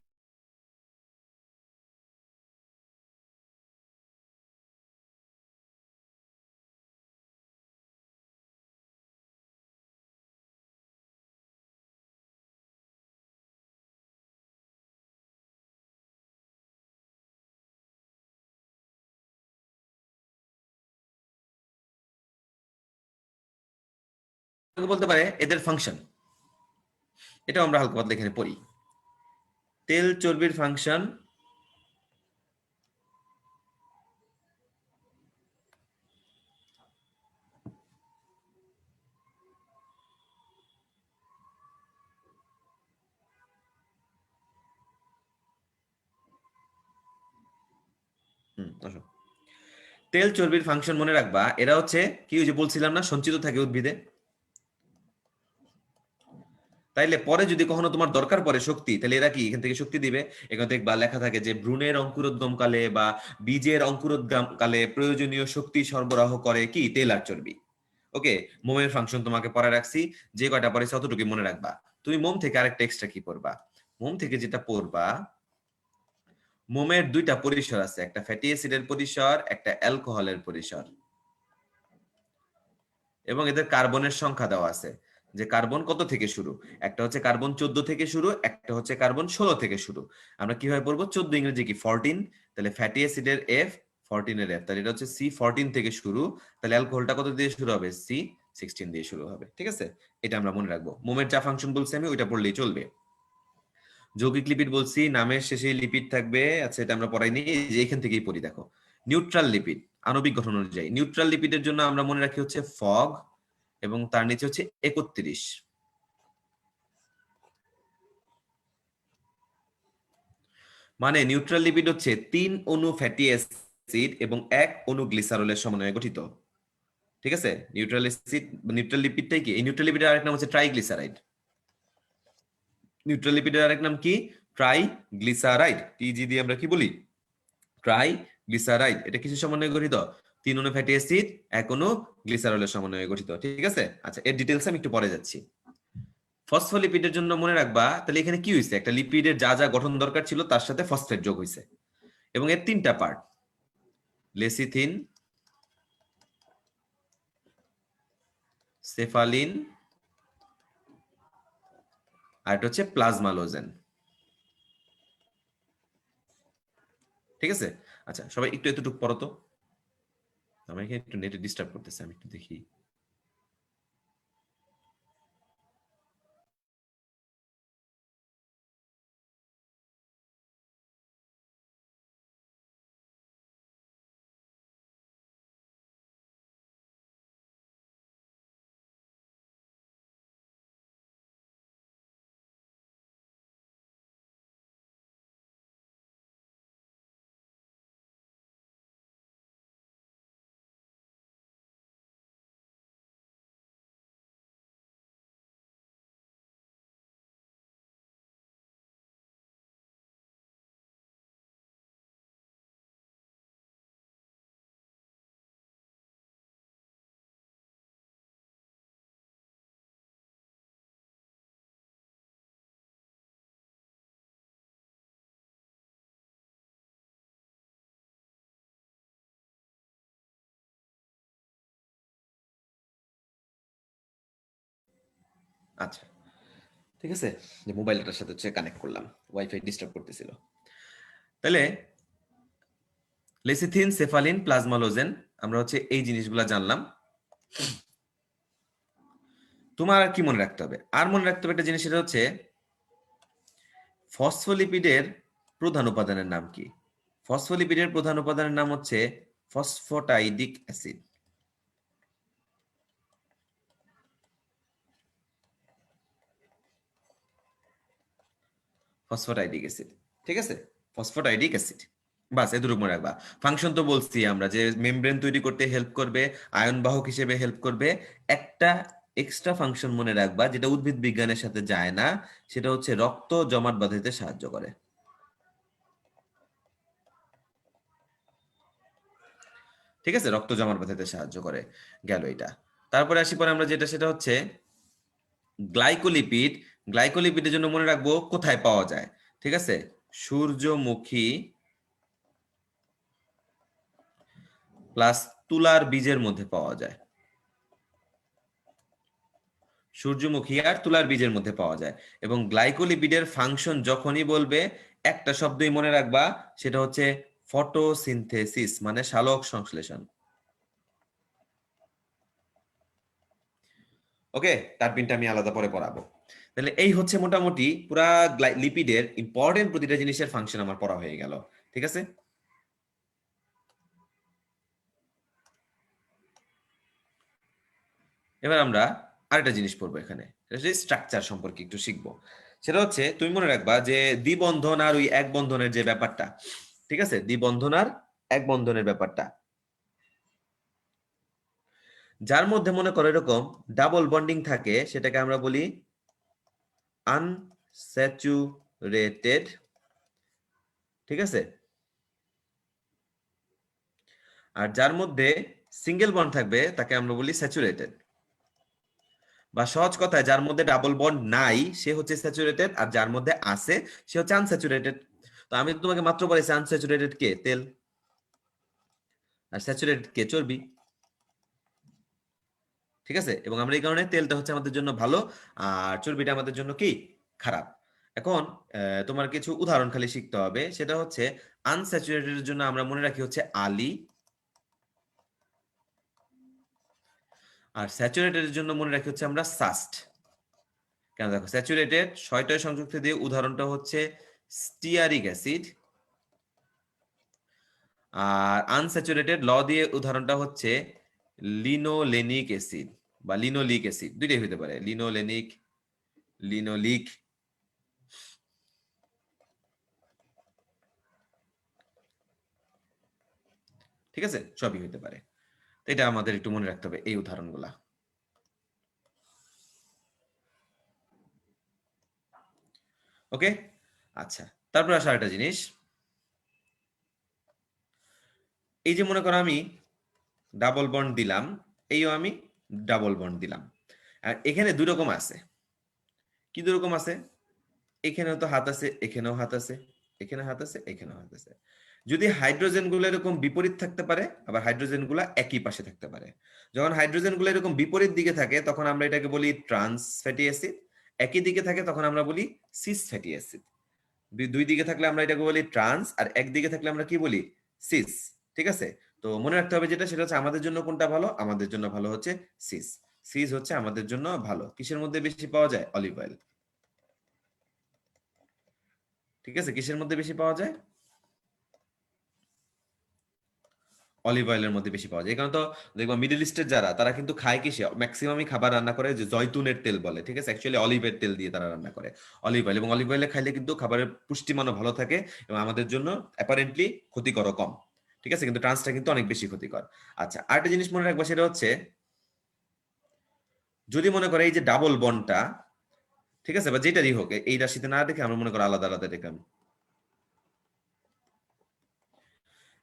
Speaker 1: বলতে পারে এদের ফাংশন, এটাও আমরা হালকা পাতলা এখানে পড়ি। তেল চর্বির ফাংশন তেল চর্বির ফাংশন মনে রাখবা, এরা হচ্ছে কি ওই যে বলছিলাম না সঞ্চিত থাকে উদ্ভিদে। তাইলে পরে যদি কখনো তোমার দরকার পড়ে শক্তি, তাহলে এরা কি এখান থেকে শক্তি দিবে। এখানে দেখবা লেখা থাকে যে ভ্রূণের অঙ্কুরোদ্গম কালে বা বীজের অঙ্কুরোদ্গম কালে প্রয়োজনীয় শক্তি সরবরাহ করে কি তেল আর চর্বি। ওকে, মোমের ফাংশন তোমাকে পরে রাখছি, যে কয়টা পরে ততটুকু মনে রাখবা। তুমি মোম থেকে আরেকটা এক্সট্রা কি পড়বা, মোম থেকে যেটা পড়বা, মোমের দুইটা পরিসর আছে, একটা ফ্যাটি অ্যাসিডের পরিসর, একটা অ্যালকোহলের পরিসর, এবং এদের কার্বনের সংখ্যা দেওয়া আছে যে কার্বন কত থেকে শুরু। একটা হচ্ছে কার্বন 14 থেকে শুরু, একটা হচ্ছে কার্বন 16 থেকে শুরু। আমরা কিভাবে পড়বো, 14 ইংরেজি কি 14, তাহলে ফ্যাটি অ্যাসিডের এফ, 14 এর এফ, তাহলে এটা হচ্ছে C14 থেকে শুরু। তাহলে অ্যালকোহলটা কত দিয়ে শুরু হবে, C16 দিয়ে শুরু হবে। ঠিক আছে, এটা আমরা মনে রাখবো। মোমের যা ফাংশন বলছি আমি ওইটা পড়লেই চলবে। যৌগিক লিপিড বলছি, নামের শেষে লিপিড থাকবে। আচ্ছা, এটা আমরা পড়াইনি, যে এখান থেকেই পড়ি। দেখো, নিউট্রাল লিপিড আণবিক গঠন অনুযায়ী নিউট্রাল লিপিডের জন্য আমরা মনে রাখি হচ্ছে ফগ, এবং তার নিচে হচ্ছে 31। মানে নিউট্রাল লিপিড হচ্ছে 3 অণু ফ্যাটি অ্যাসিড এবং 1 অণু গ্লিসারলের সমন্বয়ে গঠিত। ঠিক আছে, নিউট্রাল অ্যাসিড নিউট্রাল লিপিডটাই কি, এই নিউট্রাল লিপিডের আরেক নাম হচ্ছে ট্রাইগ্লিসারাইড। নিউট্রাল লিপিডের আরেক নাম কি, ট্রাইগ্লিসারাইড। টিজি দিয়ে আমরা কি বলি, ট্রাইগ্লিসারাইড। এটা কিসের সমন্বয়ে গঠিত, 3 অণু ফ্যাটি অ্যাসিড 1 অণু গ্লিসারলের সমন্বয়ে গঠিত। ঠিক আছে, আচ্ছা এর ডিটেইলস আমি একটু পরে যাচ্ছি। ফসফোলিপিডের জন্য মনে রাখবা, তাহলে এখানে কি হয়েছে, একটা লিপিডের যা যা গঠন দরকার ছিল তার সাথে ফসফেট যোগ হয়েছে, এবং এর 3টা পার্ট, লেসিথিন, সেফালিন, আর এটা হচ্ছে প্লাজমালোজেন। ঠিক আছে, আচ্ছা সবাই একটু এতটুকু পড়ো তো, আমার এখানে একটু নেটে ডিস্টার্ব করতেছে, আমি একটু দেখি। আচ্ছা ঠিক আছে, যে মোবাইলটার সাথে হচ্ছে কানেক্ট করলাম, ওয়াইফাই ডিস্টার্ব করতেছিল। তাহলে লেসিথিন, সেফালিন, প্লাজমালোজেন, আমরা হচ্ছে এই জিনিসগুলো জানলাম। তোমার আর কি মনে রাখতে হবে, আর মনে রাখতে হবে একটা জিনিস, সেটা হচ্ছে ফসফোলিপিডের প্রধান উপাদানের নাম কি। ফসফোলিপিডের প্রধান উপাদানের নাম হচ্ছে ফসফোটাইডিক অ্যাসিড। ফসফোটাইডিক অ্যাসিড, ঠিক আছে, ফসফোটাইডিক অ্যাসিড। বাস এতটুকু মনে রাখবা। ফাংশন তো বলছি আমরা যে মেমব্রেন তৈরি করতে হেল্প করবে, আয়ন বাহক হিসেবে হেল্প করবে। একটা এক্সট্রা ফাংশন মনে রাখবা যেটা উদ্ভিদ বিজ্ঞানের সাথে যায় না, সেটা হচ্ছে রক্ত জমাট বাঁধাতে সাহায্য করে। ঠিক আছে, রক্ত জমাট বাঁধাতে সাহায্য করে, গেল এটা। তারপরে আসি পরে আমরা যেটা, সেটা হচ্ছে গ্লাইকোলিপিড। গ্লাইকোলিপিডের জন্য মনে রাখবো কোথায় পাওয়া যায়। ঠিক আছে, সূর্যমুখী প্লাস তুলার বীজের মধ্যে পাওয়া যায়। সূর্যমুখী আর তুলার বীজের মধ্যে পাওয়া যায়। এবং গ্লাইকোলিপিডের ফাংশন যখনই বলবে, একটা শব্দই মনে রাখবা, সেটা হচ্ছে ফটোসিনথেসিস, মানে সালোক সংশ্লেষণ। ওকে, টারবিনটা আমি আলাদা পরে পড়াবো। তাহলে এই হচ্ছে মোটামুটি পুরা লিপিডের ইম্পর্টেন্ট প্রতিটা জিনিসের ফাংশন আমার পড়া হয়ে গেল। ঠিক আছে, এবার আমরা আরেকটা জিনিস পড়বো এখানে, স্ট্রাকচার সম্পর্কে একটু শিখবো। সেটা হচ্ছে তুমি মনে রাখবা যে দ্বিবন্ধন আর ওই এক বন্ধনের যে ব্যাপারটা, ঠিক আছে, দ্বিবন্ধন আর এক বন্ধনের ব্যাপারটা, যার মধ্যে মনে করো এরকম ডাবল বন্ডিং থাকে সেটাকে আমরা বলি আনস্যাচুরেটেড। ঠিক আছে, আর যার মধ্যে সিঙ্গেল বন্ড থাকবে তাকে আমরা বলি স্যাচুরেটেড। বা সহজ কথায় যার মধ্যে ডাবল বন্ড নাই সে হচ্ছে স্যাচুরেটেড, আর যার মধ্যে আছে সে হচ্ছে আনস্যাচুরেটেড। তো আমি তোমাকে মাত্র বলেছি আনস্যাচুরেটেড কে তেল, আর স্যাচুরেটেড কে চর্বি। ঠিক আছে, এবং আমরা এই কারণে তেলটা হচ্ছে আমাদের জন্য ভালো আর চর্বিটা আমাদের জন্য কি খারাপ। এখন তোমার কিছু উদাহরণ খালি শিখতে হবে, সেটা হচ্ছে আনস্যাচুরেটেড এর জন্য আমরা মনে রাখি হচ্ছে আলি, আর স্যাচুরেটেড এর জন্য মনে রাখি হচ্ছে আমরা সাস্ট। কেন দেখো, স্যাচুরেটেড ছয়টায় সংযুক্ত দিয়ে উদাহরণটা হচ্ছে স্টিয়ারিক অ্যাসিড, আর আনস্যাচুরেটেড ল দিয়ে উদাহরণটা হচ্ছে লিনোলেনিক অ্যাসিড বা লিনোলিক অ্যাসিড, দুইটাই হতে পারে, লিনোলেনিক, লিনোলিক। ঠিক আছে, সবই হতে পারে। তো এটা আমাদের একটু মনে রাখতে হবে এই উদাহরণগুলা। ওকে, আচ্ছা, তারপর আসা একটা জিনিস, এই যে মনে করো আমি ডাবল বন্ড দিলাম, এইও আমি ডাবল বন্ড দিলাম, আর এখানে দুই রকম আছে। কি দুই রকম আছে? এখানেও তো হাত আছে, এখানেও হাত আছে, এখানে হাত আছে, এখানেও হাত আছে। যদি হাইড্রোজেন গুলো এরকম বিপরীত থাকতে পারে, আবার হাইড্রোজেন গুলা একই পাশে থাকতে পারে। যখন হাইড্রোজেন গুলো এরকম বিপরীত দিকে থাকে তখন আমরা এটাকে বলি ট্রান্স ফ্যাটি অ্যাসিড, একই দিকে থাকে তখন আমরা বলি সিস ফ্যাটি অ্যাসিড। দুই দিকে থাকলে আমরা এটাকে বলি ট্রান্স, আর একদিকে থাকলে আমরা কি বলি সিস। ঠিক আছে, তো মনে রাখতে হবে যেটা, সেটা হচ্ছে আমাদের জন্য কোনটা ভালো, আমাদের জন্য ভালো হচ্ছে সিস। সিস হচ্ছে আমাদের জন্য ভালো। কিসের মধ্যে বেশি পাওয়া যায়? Olive oil. ঠিক আছে, কিসের মধ্যে বেশি পাওয়া যায়? অলিভ অয়েলের মধ্যে বেশি পাওয়া যায়। এই কারণে তো দেখবা মিডল ইস্টের যারা, তারা কিন্তু খায় কিসে, ম্যাক্সিমামই খাবার রান্না করে যে জয়তুনের তেল বলে। ঠিক আছে, অ্যাকচুয়ালি অলিভের তেল দিয়ে তারা রান্না করে, অলিভ অয়েল। এবং অলিভ অয়েলে খাইলে কিন্তু খাবারের পুষ্টিমানও ভালো থাকে এবং আমাদের জন্য অ্যাপারেন্টলি ক্ষতিকরও কম। ঠিক আছে, কিন্তু ট্রান্সটা কিন্তু অনেক বেশি ক্ষতিকর। আচ্ছা, আরেকটা জিনিস মনে রাখবা, সেটা হচ্ছে যদি মনে করে এই যে ডাবল বন্ডটা, ঠিক আছে, বা যেটারই হোক, এই রাশিতে না দেখে আমরা মনে করো আলাদা আলাদা দেখলাম,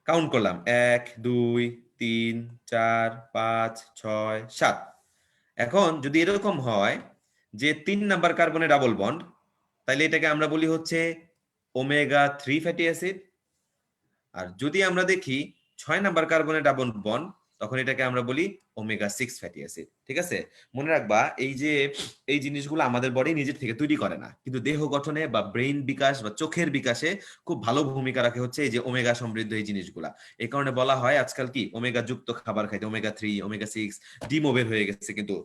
Speaker 1: কাউন্ট করলাম 1 2 3 4 5 6 7। এখন যদি এরকম হয় যে 3 নাম্বার কার্বনে ডাবল বন্ড, তাহলে এটাকে আমরা বলি হচ্ছে ওমেগা 3 ফ্যাটি অ্যাসিড। আর যদি আমরা দেখি 6 নাম্বার কার্বনে ডাবল বন্ড, তখন এটাকে আমরা বলি ওমেগা 6 ফ্যাটি অ্যাসিড। ঠিক আছে, মনে রাখবা এই যে এই জিনিসগুলো আমাদের বডি নিজের থেকে তৈরি করে না, কিন্তু দেহ গঠনে বা ব্রেইন বিকাশ বা চোখের বিকাশে খুব ভালো ভূমিকা রাখে হচ্ছে এই যে ওমেগা সমৃদ্ধ এই জিনিসগুলা। এই কারণে বলা হয় আজকাল কি ওমেগা যুক্ত খাবার খাইতে, ওমেগা 3, ওমেগা 6, ডিমও বের হয়ে গেছে, কিন্তু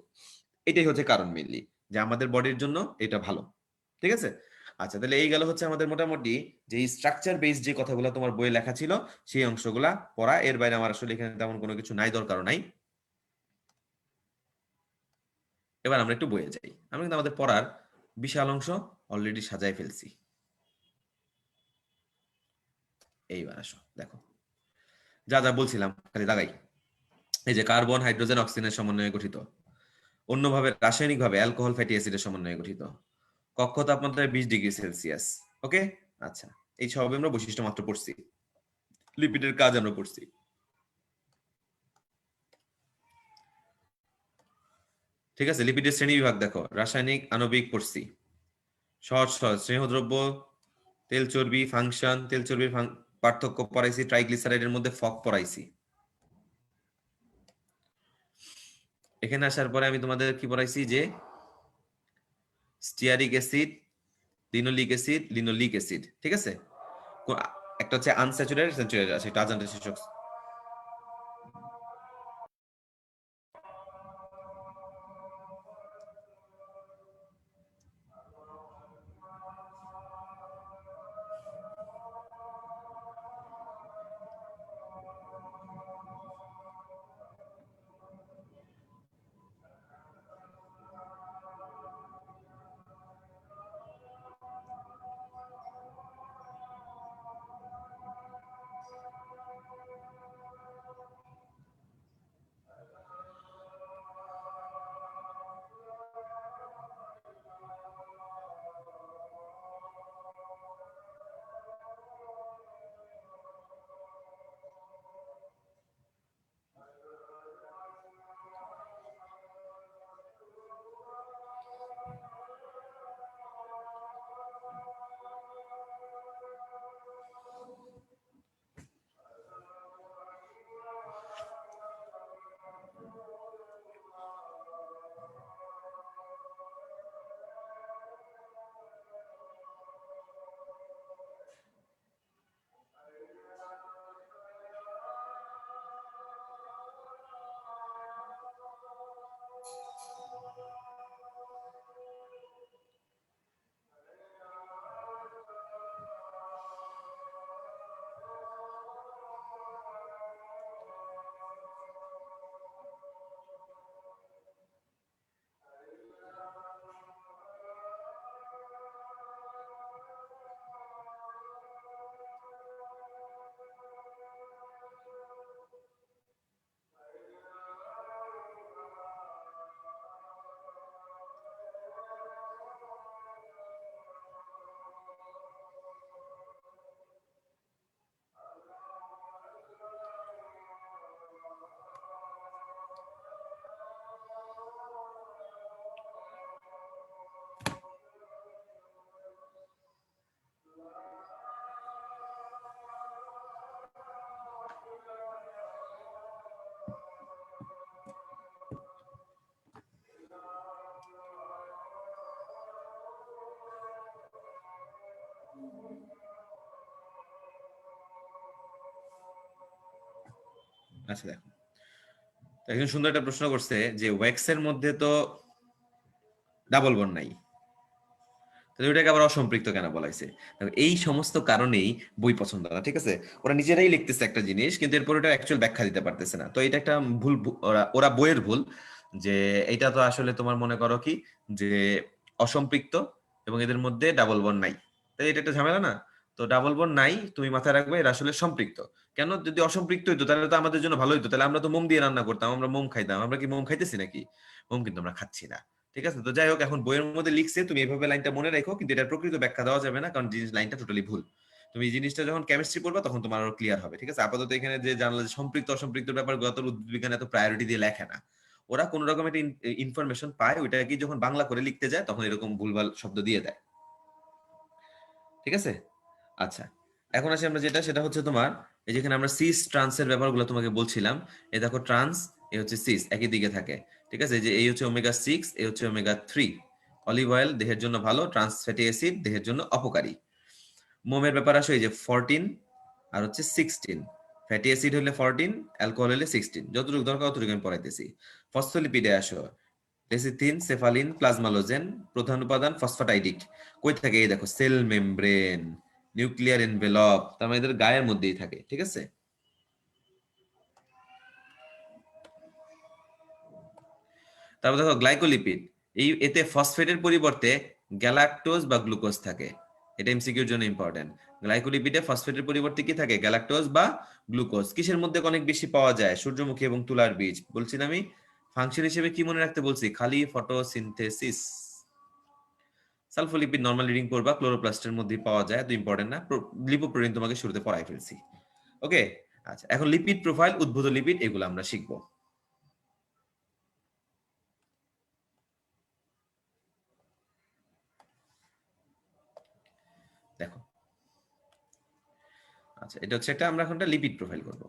Speaker 1: এটাই হচ্ছে কারণ মেনলি, যে আমাদের বডির জন্য এটা ভালো। ঠিক আছে, আচ্ছা, তাহলে এই গেল হচ্ছে আমাদের মোটামুটি যে স্ট্রাকচার বেস যে কথাগুলো তোমার বইয়ে লেখা ছিল সেই অংশগুলা পড়া। এর বাইরে আমার আসলে এখানে তেমন কোনো কিছু নাই, দরকারও নাই। এবার আমরা একটু বইয়ে যাই। আমরা কিন্তু আমাদের পড়ার বিশাল অংশ অলরেডি সাজায় ফেলছি। এইবার আসো দেখো, যা যা বলছিলাম খালি দাগাই। এই যে কার্বন, হাইড্রোজেন, অক্সিজেনের সমন্বয়ে গঠিত, অন্যভাবে রাসায়নিকভাবে অ্যালকোহল ফ্যাটি অ্যাসিডের সমন্বয়ে গঠিত, কক্ষ তাপমাত্রায় 20 ডিগ্রি সেলসিয়াস। ওকে, আচ্ছা, এই সব আমরা বৈশিষ্ট্য মাত্র পড়ছি, লিপিডের কাজ আমরা পড়ছি। ঠিক আছে, লিপিডের শ্রেণী বিভাগ দেখো, রাসায়নিক আণবিক পড়ছি, সহজ সহজ স্নেহদ্রব্য, তেল চর্বি ফাংশন, তেল চর্বির পার্থক্য পড়াইছি, ট্রাইগ্লিসারাইডের মধ্যে ফক পড়াইছি। এখানে আসার পরে আমি তোমাদের কি পড়াইছি যে stearic acid, linoleic acid, linoleic acid. ঠিক আছে, একটা হচ্ছে আনস্যাচুরেটেড, স্যাচুরেটেড আছে, এটা আজানটা শীর্ষক। আচ্ছা দেখো, একজন সুন্দর একটা প্রশ্ন করছে যে ওয়্যাক্সের মধ্যে তো ডাবল বন্ড নাই, তাহলে ওটাকে আবার অসম্পৃক্ত কেন বলাইছে? এই সমস্ত কারণেই বই পছন্দ না, ঠিক আছে? ওরা নিজেরাই লিখতেছে একটা জিনিস, কিন্তু এরপর ওটা অ্যাকচুয়াল ব্যাখ্যা দিতে পারতেছে না। তো এটা একটা ভুল, ওরা ওরা বইয়ের ভুল, যে এটা তো আসলে তোমার মনে করো কি যে অসম্পৃক্ত এবং এদের মধ্যে ডাবল বন্ড নাই, তাই এটা একটা ঝামেলা না? তো ডাবল বন্ড নাই, তুমি মাথায় রাখবে এরা আসলে সম্পৃক্ত। কেন? যদি অসম্পৃক্ত হইতো তাহলে তো আমাদের জন্য ভালো হইতো, তাহলে আমরা তো মোম দিয়ে রান্না করতাম, আমরা মোম খাইতাম। আমরা কি মোম খাইতেছি নাকি? মোম কিন্তু আমরা খাচ্ছি না। ঠিক আছে, তো যাই হোক, এখন বইয়ের মধ্যে লিখছে, তুমি এভাবে লাইনটা মনে রাখো, কিন্তু এটার প্রকৃত ব্যাখ্যা দেওয়া যাবে না, কারণ জিনিস লাইনটা টোটালি ভুল। তুমি এই জিনিসটা যখন কেমিস্ট্রি পড়বা তখন তোমার আরো ক্লিয়ার হবে, ঠিক আছে? আপাতত এখানে যে জানলা যে সম্পৃক্ত অসম্পৃক্ত ব্যাপার গত উদ্ভিদ বিজ্ঞান এত প্রায়োরিটি দিয়ে লেখে না। ওরা কোন রকম একটা ইনফরমেশন পায়, ওইটা কি যখন বাংলা করে লিখতে যায় তখন এরকম ভুলভাল শব্দ দিয়ে দেয়, ঠিক আছে? আচ্ছা, এখন আসি আমরা যেটা, সেটা হচ্ছে তোমার এই যেখানে আমরা সিস ট্রান্সের ব্যাপারগুলো তোমাকে বলছিলাম। এই দেখো ট্রান্স, এই হচ্ছে সিস, একই দিকে থাকে, ঠিক আছে? যে এই হচ্ছে ওমেগা 6, এই হচ্ছে ওমেগা 3। অলিভ অয়েল দেহের জন্য ভালো, ট্রান্স ফ্যাটি অ্যাসিড দেহের জন্য অপকারী। মোমের ব্যাপার আসো, এই যে 14 আর হচ্ছে 16, ফ্যাটি অ্যাসিড হলে 14, অ্যালকোহল হলে 16, যতটুকু দরকার ততটুকু আমি পড়াইতেছি। ফসফোলিপিডে আসো, লেসিথিন, সেফালিন, প্লাজমালোজেন, প্রধান উপাদান ফসফাটাইডিক। কই থাকে? এই দেখো সেল মেমব্রেন, নিউক্লিয়ার এনভেলপ, তার মানে এদের গায়ের মধ্যেই থাকে, ঠিক আছে? তারপর দেখো গ্লাইকোলিপিড, এই এতে ফসফেটের পরিবর্তে গ্যালাক্টোজ বা গ্লুকোজ থাকে। এটা এমসিকিউর জন্য ইম্পর্টেন্ট। গ্লাইকোলিপিডে ফসফেটের পরিবর্তে কি থাকে? গ্যালাক্টোজ বা গ্লুকোজ। কিসের মধ্যে অনেক বেশি পাওয়া যায়? সূর্যমুখী এবং তুলার বীজ। বলছি না আমি, ফাংশন হিসেবে কি মনে রাখতে বলছি? খালি ফটোসিনথেসিস। সালফোলিপিড নরমাল রিডিং পড়বা, ক্লোরোপ্লাস্টের মধ্যে পাওয়া যায়, এত ইম্পর্টেন্ট না। লিপোপ্রোটিন তোমাকে শুরুতে পড়াই ফেলছি, ওকে? আচ্ছা, এখন লিপিড প্রোফাইল, উদ্ভূত লিপিড, এগুলো আমরা শিখবো। দেখো, আচ্ছা, এটা হচ্ছে একটা, আমরা এখন একটা লিপিড প্রোফাইল করব।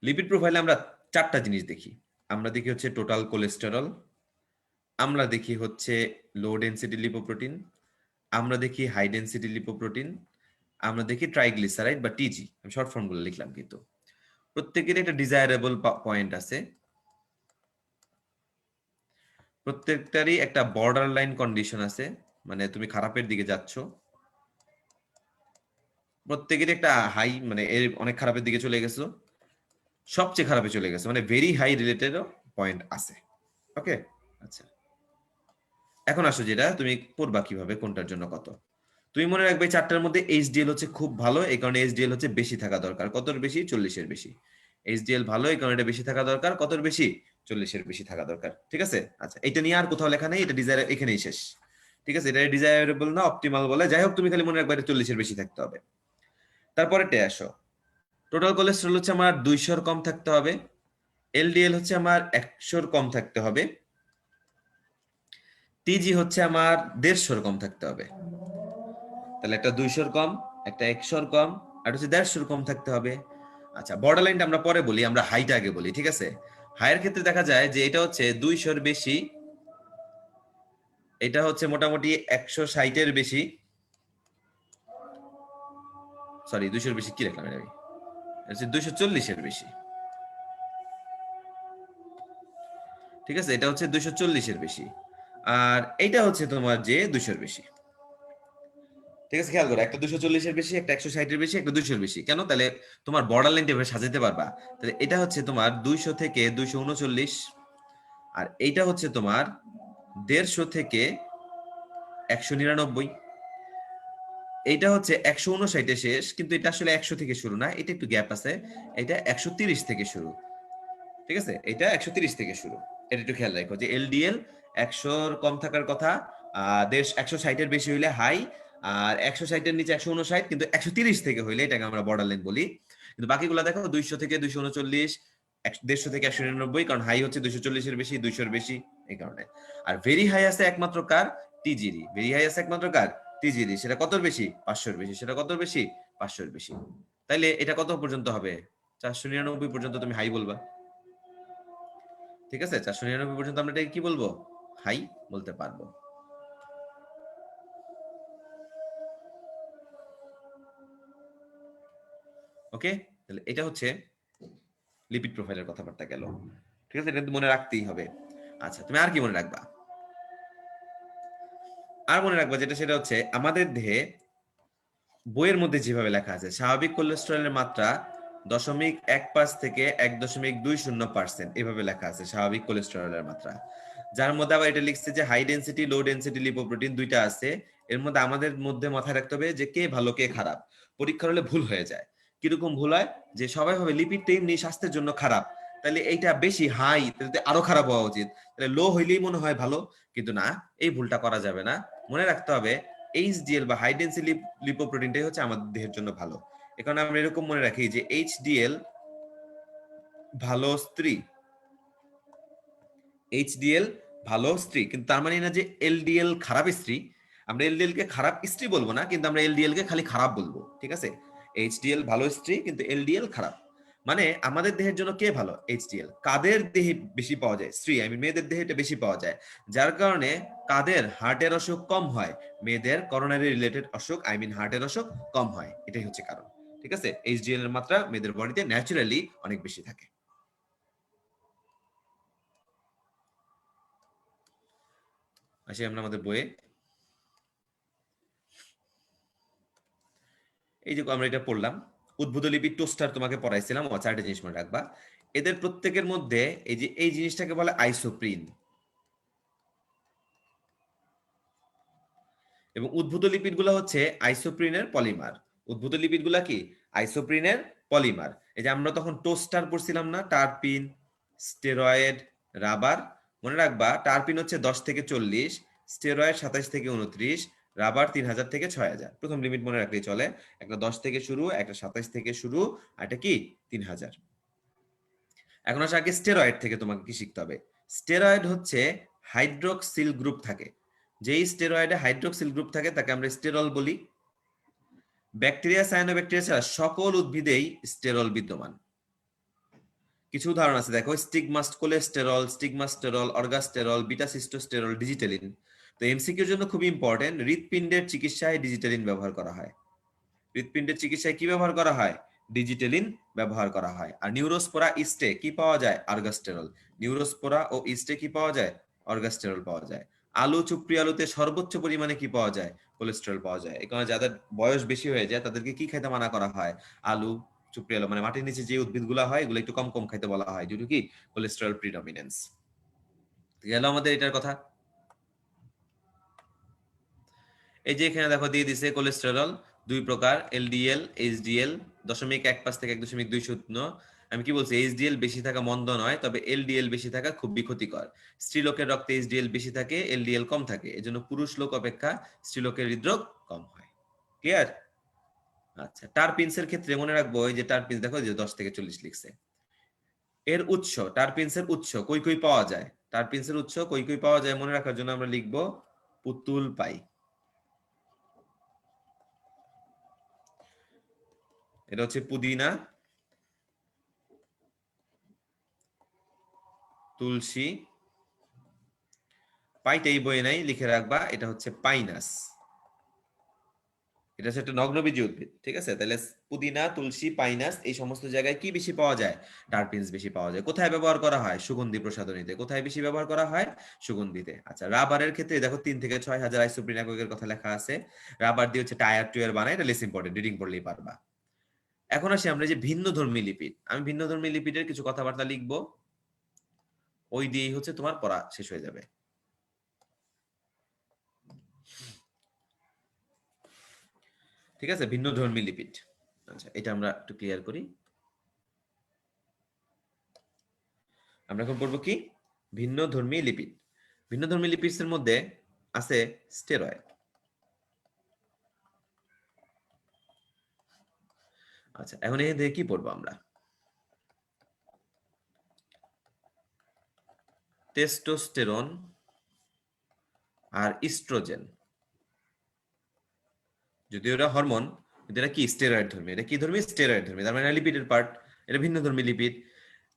Speaker 1: লিপিড প্রোফাইলে আমরা চারটা জিনিস দেখি। আমরা দেখি হচ্ছে টোটাল কোলেস্টেরল, আমরা দেখি হচ্ছে লো ডেনসিটি লিপোপ্রোটিন, আমরা দেখি হাই ডেনসিটি লিপোপ্রোটিন, আমরা দেখি ট্রাইগ্লিসারাইড বা টিজি। আমি শর্ট ফর্ম গুলো লিখলাম, কিন্তু প্রত্যেকের একটা ডিজায়ারেবল পয়েন্ট আছে, প্রত্যেকটারই একটা বর্ডার লাইন কন্ডিশন আছে, মানে তুমি খারাপের দিকে যাচ্ছ। প্রত্যেকেরই একটা হাই, মানে এর অনেক খারাপের দিকে চলে গেছো, সবচেয়ে খারাপে চলে গেছে, মানে ভেরি হাই রিলেটেড পয়েন্ট আছে, ওকে? আচ্ছা, এখন আসো যেটা তুমি পড়বা কিভাবে, কোনটার জন্য কত। তুমি মনে রাখবে চারটার মধ্যে এইচডিএল হচ্ছে খুব ভালো, এই কারণে এইচডিএল হচ্ছে বেশি থাকা দরকার। কতর বেশি? 40-এর বেশি। এইচডিএল ভালো, এই কারণে এটা বেশি থাকা দরকার। কতর বেশি? 40-এর বেশি থাকা দরকার, ঠিক আছে? আচ্ছা, এটা নিয়ে আর কোথাও লেখা নেই, এটা ডিজায়ার এখানেই শেষ, ঠিক আছে? এটা ডিজায়ারেবল না, অপটিমাল বলে। যাই হোক, তুমি খালি মনে রাখবে এটা 40-এর বেশি থাকতে হবে। তারপরে টে আসো, টোটাল কোলেস্ট্রল হচ্ছে আমার 200-র কম থাকতে হবে, এলডিএল হচ্ছে আমার 100-র কম থাকতে হবে, টিজি হচ্ছে আমার 150-র কম থাকতে হবে। তাহলে একটা 200-র কম, একটা 100-র কম, আর হচ্ছে 150-র কম থাকতে হবে। আচ্ছা, বর্ডার লাইনটা আমরা পরে বলি, আমরা হাইটা আগে বলি, ঠিক আছে? হাইয়ের ক্ষেত্রে দেখা যায় যে এটা হচ্ছে 200-র বেশি, এটা হচ্ছে মোটামুটি 160-এর বেশি। সরি, 200-র বেশি কি লিখলাম আমি? এটা হচ্ছে 240-এর বেশি, ঠিক আছে? এটা হচ্ছে 240-এর বেশি, আর এটা হচ্ছে তোমার যে 200-র বেশি, ঠিক আছে? খেয়াল করো, একটা 240-এর বেশি, একটা 160-এর বেশি, একটা 200-র বেশি। কেন? তাহলে তোমার বর্ডার লাইনটা এভাবে সাজাতে পারবা। তাহলে এটা হচ্ছে তোমার 200 থেকে 239, আর এইটা হচ্ছে তোমার 150 থেকে 199। এইটা হচ্ছে 159-এ শেষ, কিন্তু এটা আসলে 100 থেকে শুরু না, এটা একটু গ্যাপ আছে। এটা 130 থেকে শুরু, ঠিক আছে? এটা 130 থেকে শুরু। এটা একটু খেয়াল রাখো যে এলডিএল 100-র কম থাকার কথা, 160-এর বেশি হইলে হাই, আর 160-এর নিচে 159, কিন্তু 130 থেকে হইলে এটাকে আমরা বর্ডার লাইন বলি। কিন্তু বাকিগুলো দেখো 200 থেকে 239, 150 থেকে 199, কারণ হাই হচ্ছে 240-এর বেশি, 200-র বেশি, এই কারণে। আর ভেরি হাই আছে একমাত্র কার? টিজিরি। ভেরি হাই আছে একমাত্র কার? টিজিরি। সেটা কত বেশি? 500-র বেশি। সেটা কত বেশি? 500-র বেশি। তাইলে এটা কত পর্যন্ত হবে? 499 পর্যন্ত তুমি হাই বলবা, ঠিক আছে? 499 পর্যন্ত আমরা এটাকে কি বলবো? হাই বলতে পারবো। ওকে, তাহলে এটা হচ্ছে লিপিড প্রোফাইলের কথাবার্তা গেল। ঠিক আছে, এটা কিন্তু মনে রাখতেই হবে। আচ্ছা, তুমি আর কি মনে রাখবা? আর মনে রাখবা যেটা, সেটা হচ্ছে আমাদের দেহে বইয়ের মধ্যে যেভাবে লেখা আছে, স্বাভাবিক কোলেস্টেরলের মাত্রা 0.15 থেকে 1.20% এভাবে লেখা আছে স্বাভাবিক কোলেস্টেরলের মাত্রা। যার মধ্যে আবার এটা লিখছে যে high density low density lipoprotein দুইটা আছে। এর মধ্যে আমাদের মধ্যে মাথায় রাখতে হবে যে কে ভালো কে খারাপ। পরীক্ষার হলে ভুল হয়ে যায়। কিরকম ভুল হয়? যে সবাই ভাবে লিপিডটা এমনি স্বাস্থ্যের জন্য খারাপ, তাহলে এইটা বেশি হাই, তাহলে আরো খারাপ হওয়া উচিত, তাহলে লো হইলেই মনে হয় ভালো। কিন্তু না, এই ভুলটা করা যাবে না। মনে রাখতে হবে এইচডিএল বা হাই ডেন্সিটি লিপোপ্রোটিনটাই হচ্ছে আমাদের দেহের জন্য ভালো। এ কারণে আমরা এরকম মনে রাখি যে এইচডিএল ভালো স্ত্রী, এইচডিএল ভালো স্ত্রী, কিন্তু তার মানে না যে এলডিএল খারাপ স্ত্রী। আমরা এলডিএল কে খারাপ স্ত্রী বলবো না, কিন্তু আমরা এলডিএল কে খালি খারাপ বলবো। ঠিক আছে, এইচডিএল ভালো স্ত্রী কিন্তু এলডিএল খারাপ। মানে আমাদের দেহের জন্য কে ভালো? এইচডিএল। কাদের দেহে বেশি পাওয়া যায়? স্ত্রী, আই মিন মেয়েদের দেহে এটা বেশি পাওয়া যায়। যার কারণে কাদের হার্টের অসুখ কম হয়, মেয়েদের করোনারি রিলেটেড অসুখ আই মিন হার্টের অসুখ কম হয়। এটাই হচ্ছে কারণ। ঠিক আছে, এইচডিএল এর মাত্রা মেয়েদের বডিতে ন্যাচারালি অনেক বেশি থাকে। আসি আমরা আমাদের বইয়ে। এই যে আমরা এটা পড়লাম, উদ্ভূত লিপিড টোস্টার তোমাকে পড়াইছিলাম, ও চারটে জিনিস মনে রাখবা। এদের প্রত্যেকের মধ্যে এই যে এই জিনিসটাকে বলে আইসোপ্রিন। এবং উদ্ভূত লিপিড গুলা হচ্ছে আইসোপ্রিনের পলিমার। উদ্ভূত লিপিড গুলা কি? আইসোপ্রিনের পলিমার। এই যে আমরা তখন টোস্টার পড়ছিলাম না, টারপিন, স্টেরয়েড, রাবার। মনে রাখবা টারপিন হচ্ছে 10 থেকে 40, স্টেরয়েড 27 থেকে 29, রাবার 3000 থেকে 6000। প্রথম লিমিট মনে রাখলেই চলে। একটা 10 থেকে শুরু, একটা 27 থেকে শুরু, আর একটা কি 3000। এখন আসে আগে স্টেরয়েড থেকে তোমাকে কি শিখতে হবে। স্টেরয়েড হচ্ছে হাইড্রোক্সিল গ্রুপ থাকে। যেই স্টেরয়েডে হাইড্রোক্সিল গ্রুপ থাকে তাকে আমরা স্টেরল বলি। ব্যাকটেরিয়া, সায়ানোব্যাকটেরিয়া ছাড়া সকল উদ্ভিদেই স্টেরল বিদ্যমান। কিছু উদাহরণ আছে দেখো, স্টিগমাস্ট কোলেস্টেরল, স্টিগমাস্টেরল, অর্গাস্টেরল, বিটা সিস্টোস্টেরল, ডিজিটালিন। তো এমসিকিউর জন্য খুব ইম্পর্টেন্ট, হৃৎপিণ্ডের চিকিৎসায় ডিজিটালিন ব্যবহার করা হয়। হৃৎপিণ্ডের চিকিৎসায় কি ব্যবহার করা হয়? ডিজিটালিন ব্যবহার করা হয়। আর নিউরোস্পোরা ইস্টে কি পাওয়া যায়? আর্গাস্টেরল। নিউরোস্পোরা ও ইস্টে কি পাওয়া যায়? অর্গাস্টেরল পাওয়া যায়। আলু, চুপড়ি আলুতে সর্বোচ্চ পরিমাণে কি পাওয়া যায়? কোলেস্টেরল পাওয়া যায়। এই কারণে যাদের বয়স বেশি হয়ে যায় তাদেরকে কি খাইতে মানা করা হয়? আলু, চুপড়ি আলু, মানে মাটির নিচে যে উদ্ভিদগুলো হয় এগুলো একটু কম কম খাইতে বলা হয়, যেহেতু কি কোলেস্টেরল প্রিডমিনেন্স। গেল আমাদের এটার কথা। এই যে এখানে দেখো দিয়ে দিছে কোলেস্টেরল দুই প্রকার, এলডিএল, এইচডিএল, 0.15 থেকে 1.20। আমি কি বলছি? এইচডিএল বেশি থাকা মন্দ নয়, তবে এলডিএল বেশি থাকা খুবই ক্ষতিকর। স্ত্রীলোকের রক্তে এইচডিএল বেশি থাকে, এলডিএল কম থাকে। এজন্য পুরুষ লোক অপেক্ষা স্ত্রীলোকের হৃদরোগ কম হয়। ক্লিয়ার? আচ্ছা, টারপিনসের ক্ষেত্রে মনে রাখবো, এই যে টারপিনস দেখো যে 10 থেকে 40 লিখছে। এর উৎস, টারপিনসের উৎস কই কই পাওয়া যায়? টারপিনসের উৎস কই কই পাওয়া যায় মনে রাখার জন্য আমরা লিখবো পুতুল পাই। এটা হচ্ছে পুদিনা, তুলসী। পাইটা এই বইয়ে নাই, লিখে রাখবা এটা হচ্ছে পাইনাস। এটা হচ্ছে একটা নগ্নবীজী উদ্ভিদ। ঠিক আছে, তাহলে পুদিনা, তুলসী, পাইনাস এই সমস্ত জায়গায় কি বেশি পাওয়া যায়? টারপিনস বেশি পাওয়া যায়। কোথায় ব্যবহার করা হয়? সুগন্ধি প্রসাধনীতে। কোথায় বেশি ব্যবহার করা হয়? সুগন্ধিতে। আচ্ছা, রাবারের ক্ষেত্রে দেখো 3 থেকে 6 হাজার আইসোপ্রিন এককের কথা লেখা আছে। রাবার দিয়ে হচ্ছে টায়ার টুয়ার বানায়, এটা লেস ইম্পর্টেন্ট, রিডিং পড়লেই পারবা। এখন আসি আমরা যে ভিন্ন ধর্মী লিপিড। আমি ভিন্ন ধর্মী লিপিডের কিছু কথাবার্তা লিখবো, ওই দিয়েই হচ্ছে তোমার পড়া শেষ হয়ে যাবে। ঠিক আছে, ভিন্ন ধর্মী লিপিড। আচ্ছা, এটা আমরা একটু ক্লিয়ার করি। আমরা এখন পড়বো কি? ভিন্ন ধর্মী লিপিড। ভিন্ন ধর্মী লিপিডস এর মধ্যে আছে স্টেরয়েড। আচ্ছা, এখন এখান থেকে কি পড়বো আমরা? টেস্টোস্টেরন আর ইস্ট্রোজেন। যদিও এটা হরমোন, কিন্তু এটা কি স্টেরয়েড ধর্মী। এটা কি ধর্মী? স্টেরয়েড ধর্মী। তার মানে লিপিডের পার্ট। এটা ভিন্ন ধর্মী লিপিড।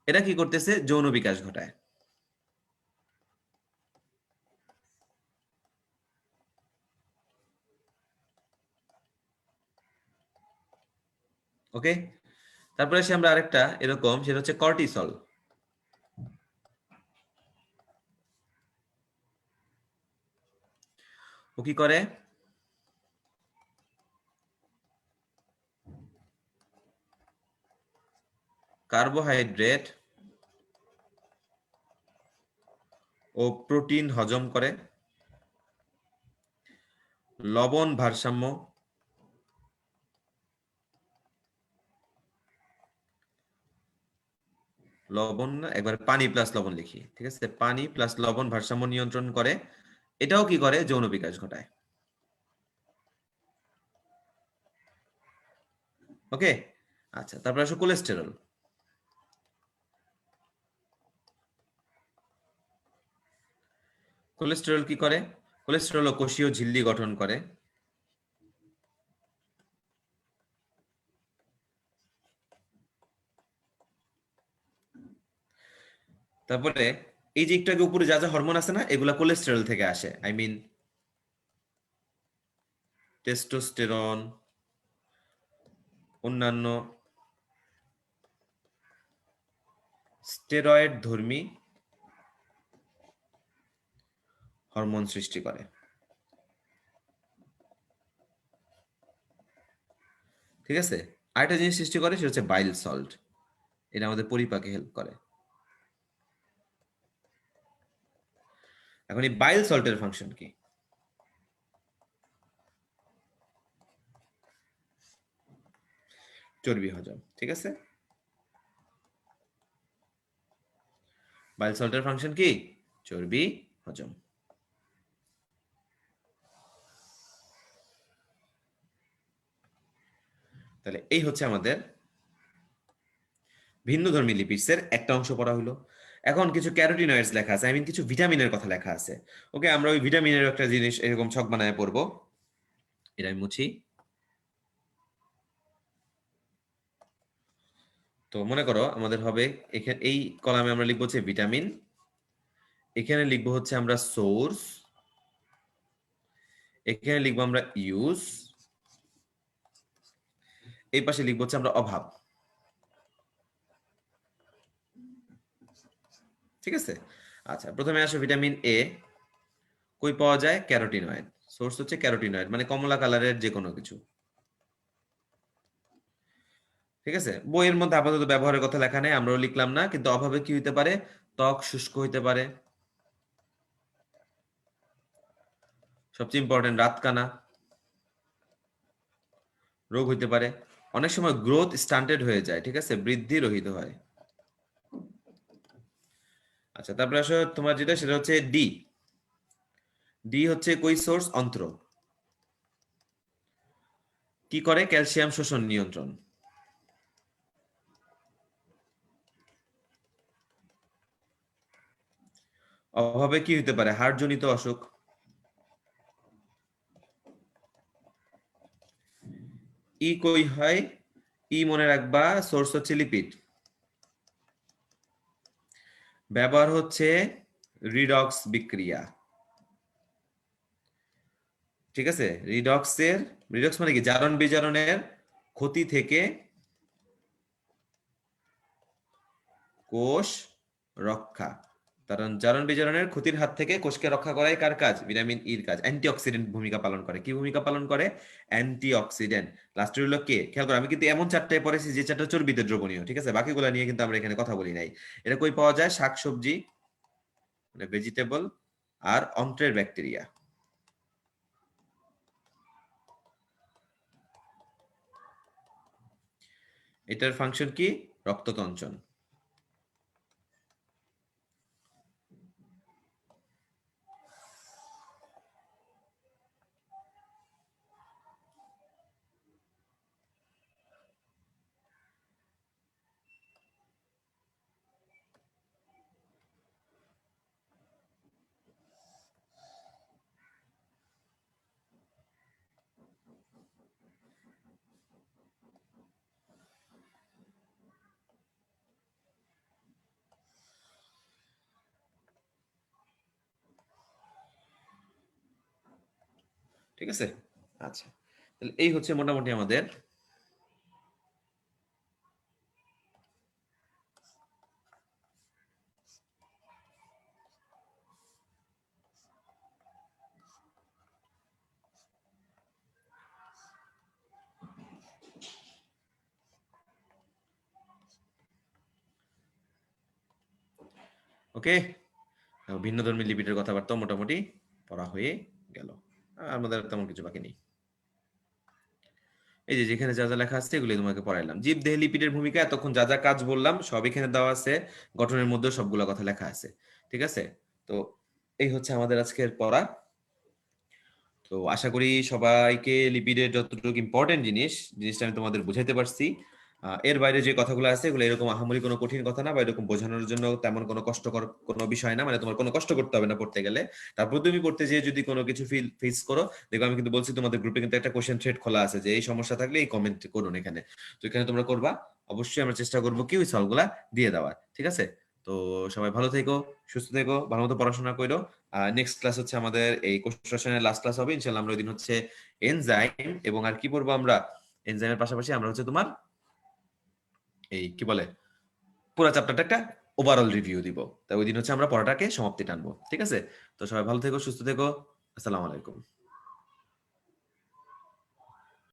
Speaker 1: এটা কি করতেছে? যৌন বিকাশ ঘটায়। ওকে, তারপরে আসি আমরা আরেকটা এরকম, সেটা হচ্ছে কর্টিসল। ও কি করে? কার্বোহাইড্রেট ও প্রোটিন হজম করে, লবণ ভারসাম্য, লবণ না, একবার পানি প্লাস লবণ লিখি, ঠিক আছে, পানি প্লাস লবণ ভারসাম্য নিয়ন্ত্রণ করে। এটাও কি করে? যৌন বিকাশ ঘটায়। ওকে, আচ্ছা, তারপর আসো কোলেস্টেরল। কোলেস্টেরল কি করে? কোলেস্টেরল কোষীয় ঝিল্লি গঠন করে, তারপরে এই যে একটু আগে উপরে যা যা হরমোন আছে না, এগুলা কোলেস্টেরল থেকে আসে। আই মিন টেস্টোস্টেরন, অন্যান্য স্টেরয়েড ধর্মী হরমোন সৃষ্টি করে। ঠিক আছে, আরেকটা জিনিস সৃষ্টি করে, সেটা হচ্ছে বাইল সল্ট। এটা আমাদের পরিপাকে হেল্প করে। এখন এই বাইল সল্টের ফাংশন কি? চর্বি হজম, ঠিক আছে। বাইল সল্টের ফাংশন কি? চর্বি হজম। তাহলে এই হচ্ছে আমাদের ভিন্নধর্মী লিপিডসের একটা অংশ পড়া হলো। এখন কিছু ক্যারোটিনয়েডস লেখা আছে, আই মিন কিছু ভিটামিনের কথা লেখা আছে। ওকে, আমরা ওই ভিটামিনের একটা জিনিস এরকম ছক বানায় পড়বো। এটা আমি মুছি। তো মনে করো আমাদের হবে এখানে এই কলামে আমরা লিখবো হচ্ছে ভিটামিন, এখানে লিখবো হচ্ছে আমরা সোর্স, এখানে লিখবো আমরা ইউজ, এই পাশে লিখবো হচ্ছে আমরা অভাব। ঠিক আছে, আচ্ছা, প্রথমে আসো ভিটামিন এ। কই পাওয়া যায়? ক্যারোটিনয়েড। সোর্স হচ্ছে ক্যারোটিনয়েড, মানে কমলা কালারের যে কোনো কিছু। ঠিক আছে, বইয়ের মধ্যে আপাতত ব্যবহারের কথা লেখা নেই, আমরাও লিখলাম না, কিন্তু অভাবে কি হইতে পারে? ত্বক শুষ্ক হইতে পারে, সবচেয়ে ইম্পর্টেন্ট রাতকানা রোগ হইতে পারে, অনেক সময় গ্রোথ স্টান্টেড হয়ে যায়, ঠিক আছে, বৃদ্ধি রহিত হয়। আচ্ছা, তারপরে আসো তোমার যেটা, সেটা হচ্ছে ডি। ডি হচ্ছে কই সোর্স? অন্ত্র। কি করে? ক্যালসিয়াম শোষণ নিয়ন্ত্রণ। অভাবে কি হইতে পারে? হাড়জনিত অসুখ। ই কই হয়? ই মনে রাখবা, সোর্স হচ্ছে লিপিড। ব্যবহার হচ্ছে রিডক্স বিক্রিয়া। ঠিক আছে, রিডক্স মানে কি? জারণ বিজারণের ক্ষতি থেকে কোষ রক্ষা। কারণ জারণ বিজারণের ক্ষতির হাত থেকে কোষকে রক্ষা করাই কার কাজ? ভিটামিন ইর কাজ। অ্যান্টিঅক্সিডেন্ট ভূমিকা পালন করে। কি ভূমিকা পালন করে? অ্যান্টিঅক্সিডেন্ট। লাস্টের হলো কে? খেয়াল করো, আমি কিন্তু এমন চারটায় পড়েছি যে চারটা চর্বিতে দ্রবণীয়, ঠিক আছে, বাকিগুলো নিয়ে কিন্তু আমরা এখানে কথা বলি নাই। এটা কই পাওয়া যায়? শাকসবজি, মানে ভেজিটেবল, আর অন্ত্রের ব্যাকটেরিয়া। এটার ফাংশন কি? রক্ততঞ্চন। ঠিক আছে, আচ্ছা, তাহলে এই হচ্ছে মোটামুটি আমাদের ওকে, ভিন্নধর্মী লিপিডের কথাবার্তা মোটামুটি পড়া হয়ে গেল, আমাদের তেমন কিছু বাকি নেই। এই যে যেখানে যা যা লেখা আছে এগুলো তোমাকে পড়াইলাম। জীবদেহে লিপিডের ভূমিকা এতক্ষণ যা যা কাজ বললাম সব এখানে দেওয়া আছে, গঠনের মধ্যে সবগুলো কথা লেখা আছে। ঠিক আছে, তো এই হচ্ছে আমাদের আজকের পড়া। তো আশা করি সবাইকে লিপিডের যতটুকু ইম্পর্টেন্ট জিনিসটা আমি তোমাদের বুঝাইতে পারছি। এর বাইরে যে কথাগুলো আছে এগুলো এরকম আহামরি কোনো কঠিন কথা না, বা এরকম বোঝানোর জন্য তেমন কোনো কষ্টকর কোনো বিষয় না, মানে তোমার কোনো কষ্ট করতে হবে না পড়তে গেলে। তারপর তুমি পড়তে যেয়ে যদি কোনো কিছু ফেস করো, দেখো আমি কিন্তু বলছি তোমাদের গ্রুপে কিন্তু একটা কোশ্চেন থ্রেড খোলা আছে, যে এই সমস্যা থাকলে এই কমেন্ট করুন এখানে। তো এখানে তোমরা করবা, অবশ্যই আমরা চেষ্টা করবো কি ওই সলভগুলা দিয়ে দেওয়ার। ঠিক আছে, তো সবাই ভালো থেকো, সুস্থ থেকো, ভালো মতো পড়াশোনা করো। নেক্সট ক্লাস হচ্ছে আমাদের এই কোশ্চেনের লাস্ট ক্লাস হবে ইনশাআল্লাহ। আমরা ওই দিন হচ্ছে এনজাইম এবং আর কি পড়বো আমরা, এনজাইমের পাশাপাশি আমরা হচ্ছে তোমার এই কি বলে পুরো চ্যাপ্টারটা একটা ওভারঅল রিভিউ দিব। তাই ওই দিন হচ্ছে আমরা পড়াটাকে সমাপ্তি টানবো। ঠিক আছে, তো সবাই ভালো থেকো, সুস্থ থেকো, আসসালামু আলাইকুম।